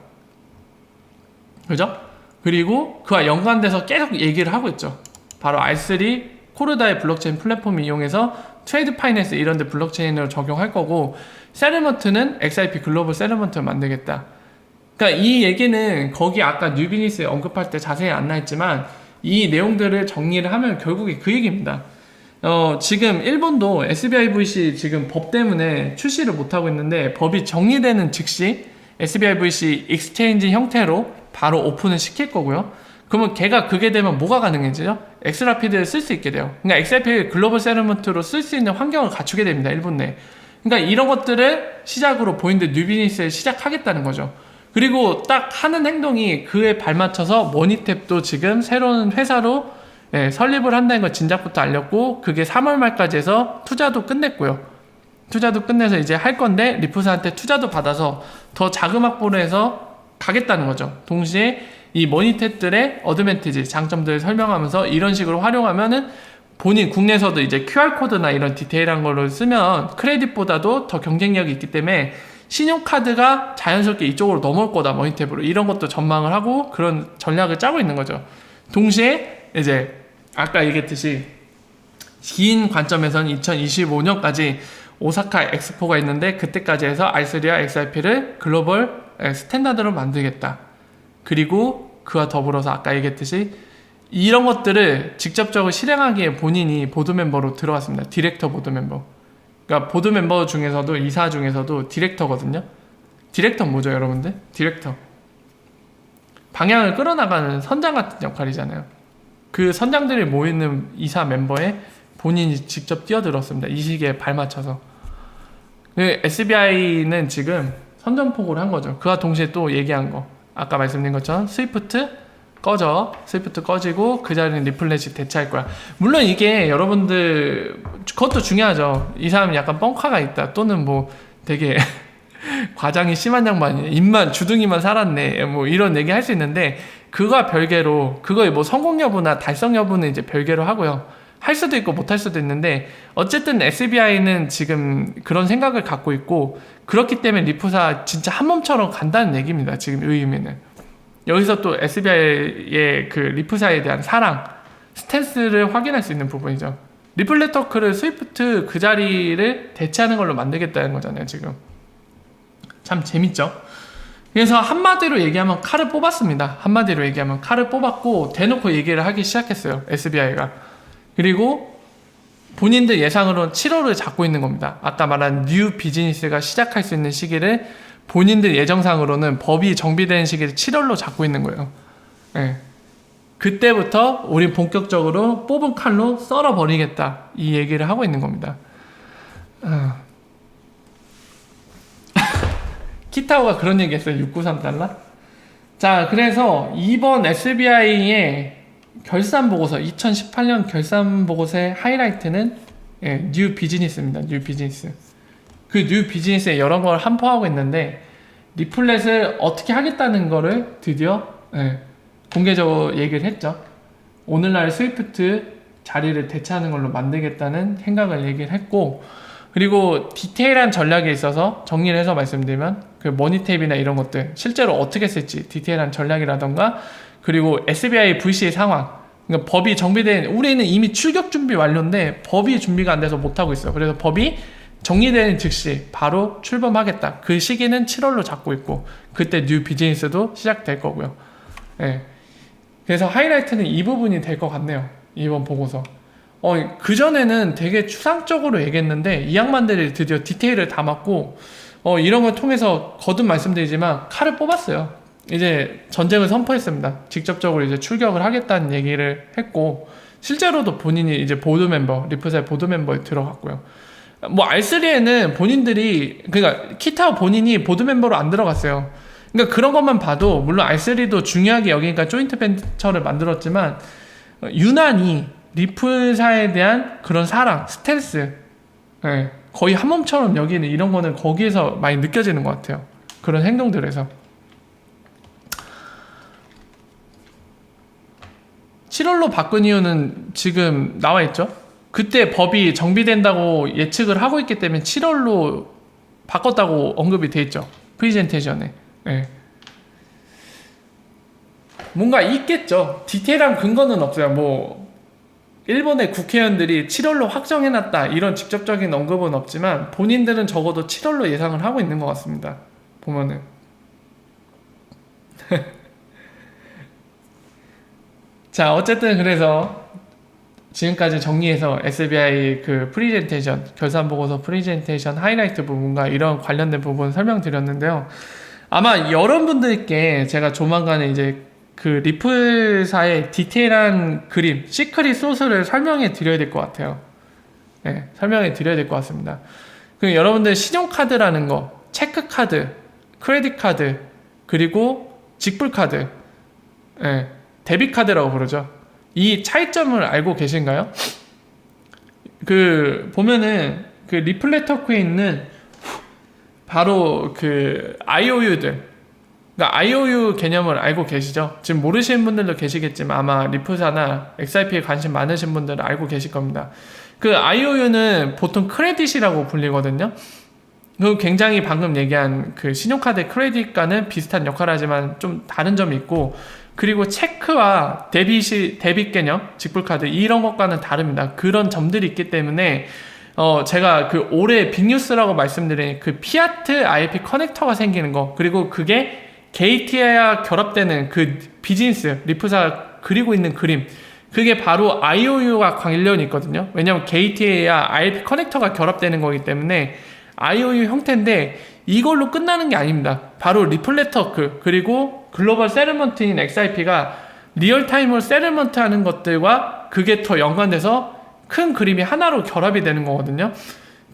그죠? 그리고 그와 연관돼서 계속 얘기를 하고 있죠. 바로 R3 코르다의 블록체인 플랫폼을 이용해서 트레이드 파이낸스 이런 데 블록체인으로 적용할 거고, 세르먼트는 XRP 글로벌 세르먼트를 만들겠다. 그러니까 이 얘기는 거기 아까 뉴비니스에 언급할 때 자세히 안 나있지만 이 내용들을 정리를 하면 결국에 그 얘기입니다. 지금 일본도 SBI VC 지금 법 때문에 출시를 못하고 있는데, 법이 정리되는 즉시 SBI VC 익스체인지 형태로 바로 오픈을 시킬 거고요. 그러면 그게 되면 뭐가 가능해지죠? 엑스라피드를 쓸 수 있게 돼요. 그러니까 엑스라피드 글로벌 세르먼트로 쓸 수 있는 환경을 갖추게 됩니다. 일본 내. 그러니까 이런 것들을 시작으로 본인들 뉴비니스를 시작하겠다는 거죠. 그리고 딱 하는 행동이 그에 발맞춰서 머니탭도 지금 새로운 회사로 설립을 한다는 걸 진작부터 알렸고, 그게 3월 말까지 해서 투자도 끝냈고요. 투자도 끝내서 이제 할 건데, 리프사한테 투자도 받아서 더 자금 확보를 해서 가겠다는 거죠. 동시에 이 머니탭들의 어드밴티지, 장점들을 설명하면서 이런 식으로 활용하면은 본인 국내에서도 이제 QR코드나 이런 디테일한 걸로 쓰면 크레딧보다도 더 경쟁력이 있기 때문에 신용카드가 자연스럽게 이쪽으로 넘어올 거다, 머니탭으로. 이런 것도 전망을 하고 그런 전략을 짜고 있는 거죠. 동시에 이제 아까 얘기했듯이 긴 관점에서는 2025년까지 오사카 엑스포가 있는데, 그때까지 해서 R3와 XRP를 글로벌 스탠다드로 만들겠다. 그리고 그와 더불어서 아까 얘기했듯이 이런 것들을 직접적으로 실행하기에 본인이 보드 멤버로 들어갔습니다. 디렉터 보드 멤버. 그러니까 보드 멤버 중에서도, 이사 중에서도 디렉터거든요. 디렉터 뭐죠, 여러분들? 디렉터. 방향을 끌어나가는 선장 같은 역할이잖아요. 그 선장들이 모이는 이사 멤버에 본인이 직접 뛰어들었습니다. 이 시기에 발맞춰서. SBI는 지금 선전포고를 한 거죠. 그와 동시에 또 얘기한 거, 아까 말씀드린 것처럼 스위프트 꺼지고 그 자리는 리플렛이 대체할 거야. 물론 이게 여러분들 그것도 중요하죠. 이 사람이 약간 뻥카가 있다, 또는 뭐 되게 과장이 심한 양반이네, 입만 주둥이만 살았네, 뭐 이런 얘기 할 수 있는데, 그거와 별개로, 그거의 뭐 성공 여부나 달성 여부는 이제 별개로 하고요. 할 수도 있고 못 할 수도 있는데, 어쨌든 SBI는 지금 그런 생각을 갖고 있고, 그렇기 때문에 리프사 진짜 한 몸처럼 간다는 얘기입니다. 지금 이 의미는. 여기서 또 SBI의 그 리프사에 대한 사랑, 스탠스를 확인할 수 있는 부분이죠. 리플네트워크를 스위프트 그 자리를 대체하는 걸로 만들겠다는 거잖아요, 지금. 참 재밌죠? 그래서 한마디로 얘기하면 칼을 뽑았습니다. 한마디로 얘기하면 칼을 뽑았고, 대놓고 얘기를 하기 시작했어요, SBI가. 그리고 본인들 예상으로는 7월을 잡고 있는 겁니다. 아까 말한 뉴 비즈니스가 시작할 수 있는 시기를 본인들 예정상으로는 법이 정비되는 시기를 7월로 잡고 있는 거예요. 그때부터 우리 본격적으로 뽑은 칼로 썰어버리겠다, 이 얘기를 하고 있는 겁니다. 키타오가 그런 얘기 했어요. 693달러? 자, 그래서 이번 SBI의 결산보고서, 2018년 결산보고서의 하이라이트는 뉴 비즈니스입니다. 뉴 비즈니스. 그 뉴 비즈니스에 여러 걸 함포하고 있는데, 리플렛을 어떻게 하겠다는 거를 드디어 공개적으로 얘기를 했죠. 오늘날 스위프트 자리를 대체하는 걸로 만들겠다는 생각을 얘기를 했고, 그리고 디테일한 전략에 있어서 정리를 해서 말씀드리면, 그 머니탭이나 이런 것들 실제로 어떻게 쓸지 디테일한 전략이라던가, 그리고 SBI VC의 상황, 그러니까 법이 정비된, 우리는 이미 출격 준비 완료인데 법이 준비가 안 돼서 못하고 있어요. 그래서 법이 정리되는 즉시 바로 출범하겠다. 그 시기는 7월로 잡고 있고 그때 뉴 비즈니스도 시작될 거고요. 예. 그래서 하이라이트는 이 부분이 될 것 같네요. 이번 보고서. 그전에는 되게 추상적으로 얘기했는데 이 양반들이 드디어 디테일을 담았고 이런 걸 통해서 거듭 말씀드리지만 칼을 뽑았어요. 이제 전쟁을 선포했습니다. 직접적으로 이제 출격을 하겠다는 얘기를 했고 실제로도 본인이 이제 보드 멤버, 리프사의 보드 멤버에 들어갔고요. 뭐 R3에는 본인들이 그러니까 키타오 본인이 보드 멤버로 안 들어갔어요. 그러니까 그런 것만 봐도 물론 R3도 중요하게 여기니까 조인트 벤처를 만들었지만 유난히 리플사에 대한 그런 사랑, 스텔스 예, 거의 한 몸처럼 여기는 이런 거는 거기에서 많이 느껴지는 것 같아요. 그런 행동들에서 7월로 바꾼 이유는 지금 나와 있죠. 그때 법이 정비된다고 예측을 하고 있기 때문에 7월로 바꿨다고 언급이 돼 있죠. 프리젠테이션에. 예. 뭔가 있겠죠. 디테일한 근거는 없어요. 뭐 일본의 국회의원들이 7월로 확정해놨다 이런 직접적인 언급은 없지만 본인들은 적어도 7월로 예상을 하고 있는 것 같습니다. 보면은 자 어쨌든 그래서 지금까지 정리해서 SBI 그 프리젠테이션 결산보고서 프리젠테이션 하이라이트 부분과 이런 관련된 부분 설명드렸는데요. 아마 여러분들께 제가 조만간에 이제 그 리플사의 디테일한 그림 시크릿 소스를 설명해 드려야 될 것 같아요. 네, 설명해 드려야 될 것 같습니다. 그 여러분들 신용카드라는 거 체크카드, 크레딧카드 그리고 직불카드 네, 데뷔카드라고 부르죠. 이 차이점을 알고 계신가요? 그 보면은 그 리플렛 토크에 있는 바로 그 IOU들 그러니까 IOU 개념을 알고 계시죠? 지금 모르시는 분들도 계시겠지만 아마 리프사나 XRP에 관심 많으신 분들은 알고 계실 겁니다. 그 IOU는 보통 크레딧이라고 불리거든요. 그 굉장히 방금 얘기한 그 신용카드 크레딧과는 비슷한 역할을 하지만 좀 다른 점이 있고 그리고 체크와 데빗 개념, 직불카드 이런 것과는 다릅니다. 그런 점들이 있기 때문에 제가 그 올해 빅뉴스라고 말씀드린 그 피아트 ILP 커넥터가 생기는 거 그리고 그게 게이트웨이와 결합되는 그 비즈니스 리프사가 그리고 있는 그림 그게 바로 IOU와 관련이 있거든요. 왜냐면 게이트웨이와 ILP 커넥터가 결합되는 거기 때문에 IOU 형태인데 이걸로 끝나는 게 아닙니다. 바로 리플렛 토크 그리고 글로벌 세틀먼트인 XRP가 리얼타임으로 세틀먼트 하는 것들과 그게 더 연관돼서 큰 그림이 하나로 결합이 되는 거거든요.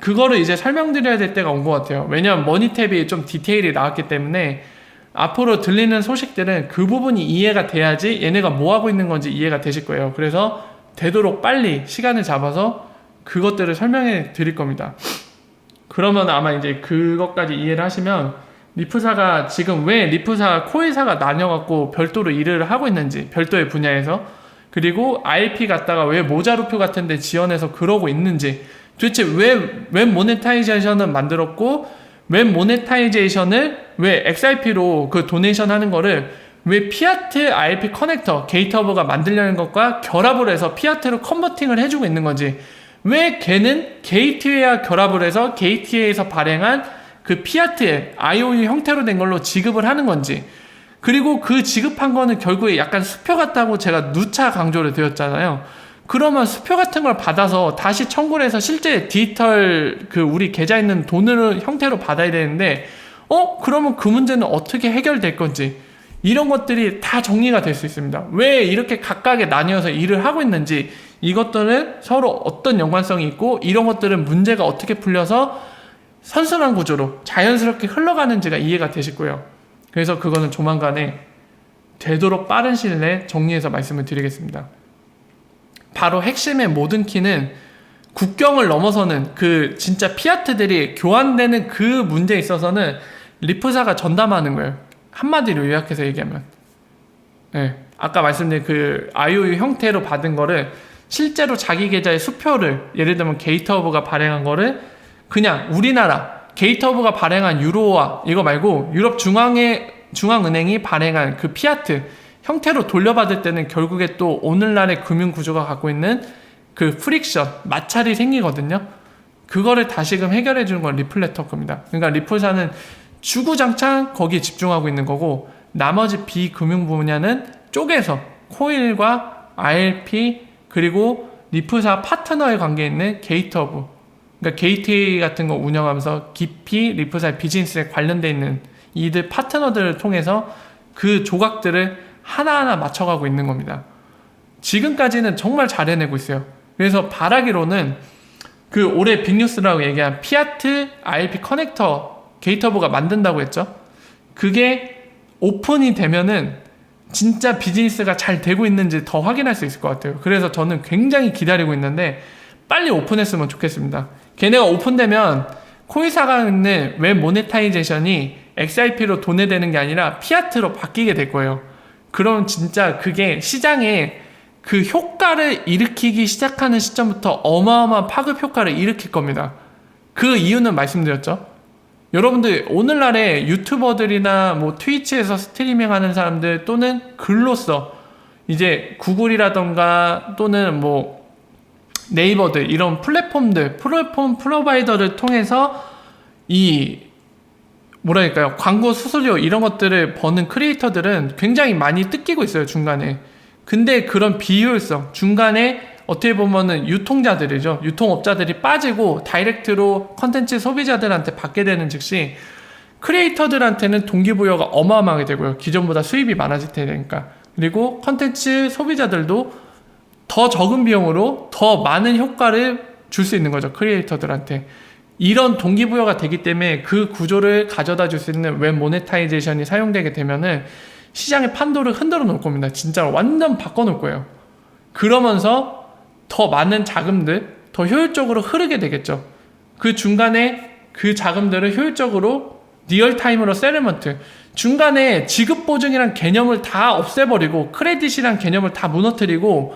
그거를 이제 설명드려야 될 때가 온 것 같아요. 왜냐면 머니탭이 좀 디테일이 나왔기 때문에 앞으로 들리는 소식들은 그 부분이 이해가 돼야지 얘네가 뭐 하고 있는 건지 이해가 되실 거예요. 그래서 되도록 빨리 시간을 잡아서 그것들을 설명해 드릴 겁니다. 그러면 아마 이제 그것까지 이해를 하시면 리프사가 지금 왜 리프사 코회사가 나뉘어갖고 별도로 일을 하고 있는지 별도의 분야에서 그리고 ILP 갔다가 왜 모자루표 같은 데 지원해서 그러고 있는지 도대체 왜 웹 모네타이제이션을 만들었고 웹 모네타이제이션을 왜 XRP로 그 도네이션 하는 거를 왜 피아트 ILP 커넥터 게이트허브가 만들려는 것과 결합을 해서 피아트로 컨버팅을 해주고 있는 건지 왜 걔는 게이트웨이와 결합을 해서 게이트웨이에서 발행한 그 피아트의 IOU 형태로 된 걸로 지급을 하는 건지 그리고 그 지급한 거는 결국에 약간 수표 같다고 제가 누차 강조를 드렸잖아요. 그러면 수표 같은 걸 받아서 다시 청구를 해서 실제 디지털 그 우리 계좌에 있는 돈을 형태로 받아야 되는데 그러면 그 문제는 어떻게 해결될 건지 이런 것들이 다 정리가 될 수 있습니다. 왜 이렇게 각각에 나뉘어서 일을 하고 있는지 이것들은 서로 어떤 연관성이 있고 이런 것들은 문제가 어떻게 풀려서 선순환 구조로 자연스럽게 흘러가는지가 이해가 되실 거예요. 그래서 그거는 조만간에 되도록 빠른 시일 내에 정리해서 말씀을 드리겠습니다. 바로 핵심의 모든 키는 국경을 넘어서는 그 진짜 피아트들이 교환되는 그 문제에 있어서는 리프사가 전담하는 거예요. 한마디로 요약해서 얘기하면 네, 아까 말씀드린 그 IOU 형태로 받은 거를 실제로 자기 계좌의 수표를 예를 들면 게이트허브가 발행한 거를 그냥 우리나라 게이트허브가 발행한 유로화 이거 말고 유럽 중앙은행이 발행한 그 피아트 형태로 돌려받을 때는 결국에 또 오늘날의 금융구조가 갖고 있는 그 프릭션, 마찰이 생기거든요. 그거를 다시금 해결해 주는 건 리플레터 겁니다. 그러니까 리플사는 주구장창 거기에 집중하고 있는 거고, 나머지 비금융 분야는 쪼개서 코일과 ILP 그리고 리플사 파트너의 관계에 있는 게이트허브, 그러니까 게이트웨이 같은 거 운영하면서 깊이 리플사의 비즈니스에 관련돼 있는 이들 파트너들을 통해서 그 조각들을 하나하나 맞춰가고 있는 겁니다. 지금까지는 정말 잘 해내고 있어요. 그래서 바라기로는 그 올해 빅뉴스라고 얘기한 피아트 ILP 커넥터 게이트허브가 만든다고 했죠. 그게 오픈이 되면은 진짜 비즈니스가 잘 되고 있는지 더 확인할 수 있을 것 같아요. 그래서 저는 굉장히 기다리고 있는데 빨리 오픈했으면 좋겠습니다. 걔네가 오픈되면 코이사가 있는 웹 모네타이제이션이 XRP로 도내되는 게 아니라 피아트로 바뀌게 될 거예요. 그럼 진짜 그게 시장에 그 효과를 일으키기 시작하는 시점부터 어마어마한 파급 효과를 일으킬 겁니다. 그 이유는 말씀드렸죠. 여러분들 오늘날의 유튜버들이나 뭐 트위치에서 스트리밍 하는 사람들 또는 글로써 이제 구글이라던가 또는 뭐 네이버들 이런 플랫폼 프로바이더를 통해서 이 뭐랄까요, 광고 수수료 이런 것들을 버는 크리에이터들은 굉장히 많이 뜯기고 있어요, 중간에. 근데 그런 비효율성, 중간에 어떻게 보면은 유통자들이죠. 유통업자들이 빠지고 다이렉트로 컨텐츠 소비자들한테 받게 되는 즉시 크리에이터들한테는 동기부여가 어마어마하게 되고요. 기존보다 수입이 많아질 테니까. 그리고 컨텐츠 소비자들도 더 적은 비용으로 더 많은 효과를 줄 수 있는 거죠, 크리에이터들한테. 이런 동기부여가 되기 때문에 그 구조를 가져다 줄 수 있는 웹 모네타이제이션이 사용되게 되면은 시장의 판도를 흔들어 놓을 겁니다. 진짜로 완전 바꿔 놓을 거예요. 그러면서 더 많은 자금들, 더 효율적으로 흐르게 되겠죠. 그 중간에 그 자금들을 효율적으로 리얼타임으로 세틀먼트, 중간에 지급보증이란 개념을 다 없애버리고 크레딧이란 개념을 다 무너뜨리고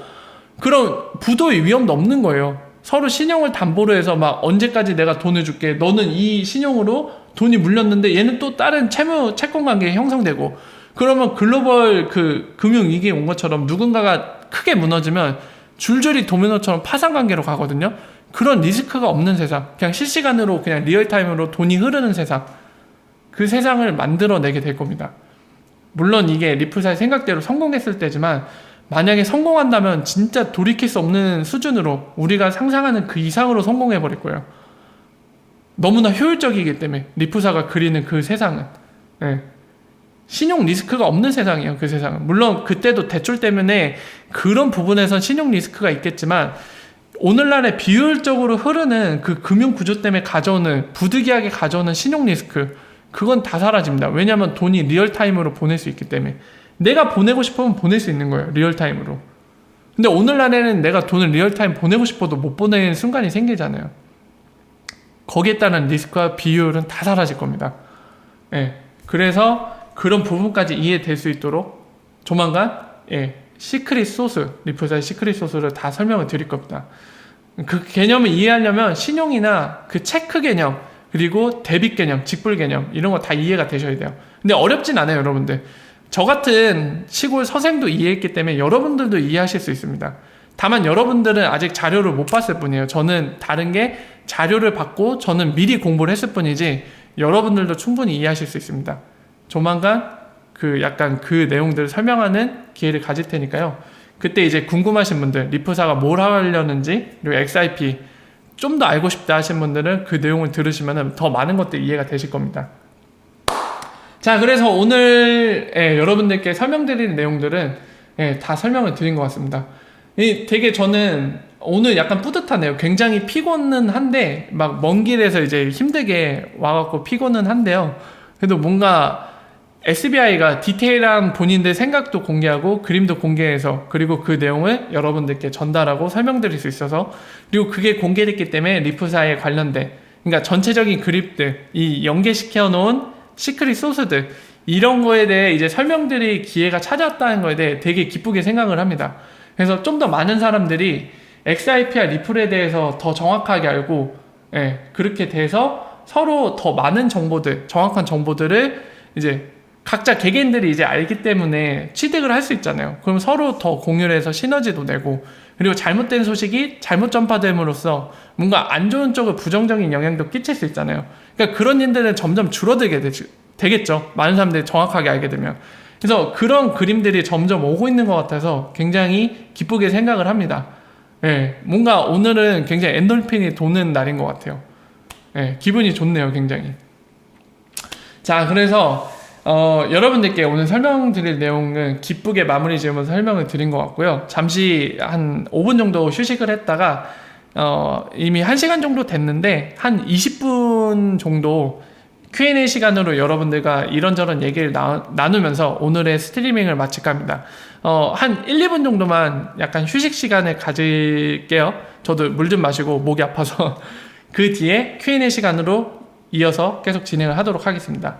그런 부도의 위험도 없는 거예요. 서로 신용을 담보로 해서 막 언제까지 내가 돈을 줄게, 너는 이 신용으로 돈이 물렸는데 얘는 또 다른 채권 관계에 형성되고, 그러면 글로벌 그 금융위기에 온 것처럼 누군가가 크게 무너지면 줄줄이 도미노처럼 파산 관계로 가거든요. 그런 리스크가 없는 세상, 그냥 실시간으로 그냥 리얼타임으로 돈이 흐르는 세상, 그 세상을 만들어내게 될 겁니다. 물론 이게 리플사의 생각대로 성공했을 때지만 만약에 성공한다면 진짜 돌이킬 수 없는 수준으로 우리가 상상하는 그 이상으로 성공해버릴 거예요. 너무나 효율적이기 때문에 리플사가 그리는 그 세상은. 네. 신용 리스크가 없는 세상이에요. 그 세상은. 물론 그때도 대출 때문에 그런 부분에선 신용 리스크가 있겠지만 오늘날의 비효율적으로 흐르는 그 금융 구조 때문에 가져오는, 부득이하게 가져오는 신용 리스크, 그건 다 사라집니다. 왜냐하면 돈이 리얼타임으로 보낼 수 있기 때문에. 내가 보내고 싶으면 보낼 수 있는 거예요, 리얼타임으로. 근데 오늘날에는 내가 돈을 리얼타임 보내고 싶어도 못 보내는 순간이 생기잖아요. 거기에 따른 리스크와 비효율은 다 사라질 겁니다. 예. 그래서 그런 부분까지 이해될 수 있도록 조만간 시크릿 소스, 리플사의 시크릿 소스를 다 설명을 드릴 겁니다. 그 개념을 이해하려면 신용이나 그 체크 개념, 그리고 데빗 개념, 직불 개념 이런 거 다 이해가 되셔야 돼요. 근데 어렵진 않아요, 여러분들. 저 같은 시골 서생도 이해했기 때문에 여러분들도 이해하실 수 있습니다. 다만 여러분들은 아직 자료를 못 봤을 뿐이에요. 저는 다른 게 자료를 받고 저는 미리 공부를 했을 뿐이지 여러분들도 충분히 이해하실 수 있습니다. 조만간 그 약간 그 내용들을 설명하는 기회를 가질 테니까요. 그때 이제 궁금하신 분들, 리플사가 뭘 하려는지, 그리고 XRP 좀 더 알고 싶다 하신 분들은 그 내용을 들으시면 더 많은 것들이 이해가 되실 겁니다. 자, 그래서 오늘 여러분들께 설명드리는 내용들은 다 설명을 드린 것 같습니다. 되게 저는 오늘 약간 뿌듯하네요. 굉장히 피곤은 한데 막 먼 길에서 이제 힘들게 와갖고 피곤은 한데요. 그래도 뭔가 SBI가 디테일한 본인들 생각도 공개하고 그림도 공개해서, 그리고 그 내용을 여러분들께 전달하고 설명드릴 수 있어서, 그리고 그게 공개됐기 때문에 리플사에 관련된, 그러니까 전체적인 그립들, 이 연계시켜 놓은 시크릿 소스들, 이런 거에 대해 이제 설명드릴 기회가 찾아왔다는 거에 대해 되게 기쁘게 생각을 합니다. 그래서 좀 더 많은 사람들이 XRP와 리플에 대해서 더 정확하게 알고, 그렇게 돼서 서로 더 많은 정보들, 정확한 정보들을 이제 각자 개개인들이 이제 알기 때문에 취득을 할 수 있잖아요. 그럼 서로 더 공유를 해서 시너지도 내고, 그리고 잘못된 소식이 잘못 전파됨으로써 뭔가 안 좋은 쪽으로 부정적인 영향도 끼칠 수 있잖아요. 그러니까 그런 일들은 점점 줄어들게 되겠죠. 많은 사람들이 정확하게 알게 되면. 그래서 그런 그림들이 점점 오고 있는 것 같아서 굉장히 기쁘게 생각을 합니다. 예, 뭔가 오늘은 굉장히 엔돌핀이 도는 날인 것 같아요. 예, 기분이 좋네요, 굉장히. 자, 그래서 여러분들께 오늘 설명드릴 내용은 기쁘게 마무리 지으면서 설명을 드린 것 같고요. 잠시 한 5분 정도 휴식을 했다가 이미 1시간 정도 됐는데 한 20분 정도 Q&A 시간으로 여러분들과 이런저런 얘기를 나누면서 오늘의 스트리밍을 마칠까 합니다. 한 1, 2분 정도만 약간 휴식 시간을 가질게요. 저도 물 좀 마시고 목이 아파서 그 뒤에 Q&A 시간으로 이어서 계속 진행을 하도록 하겠습니다.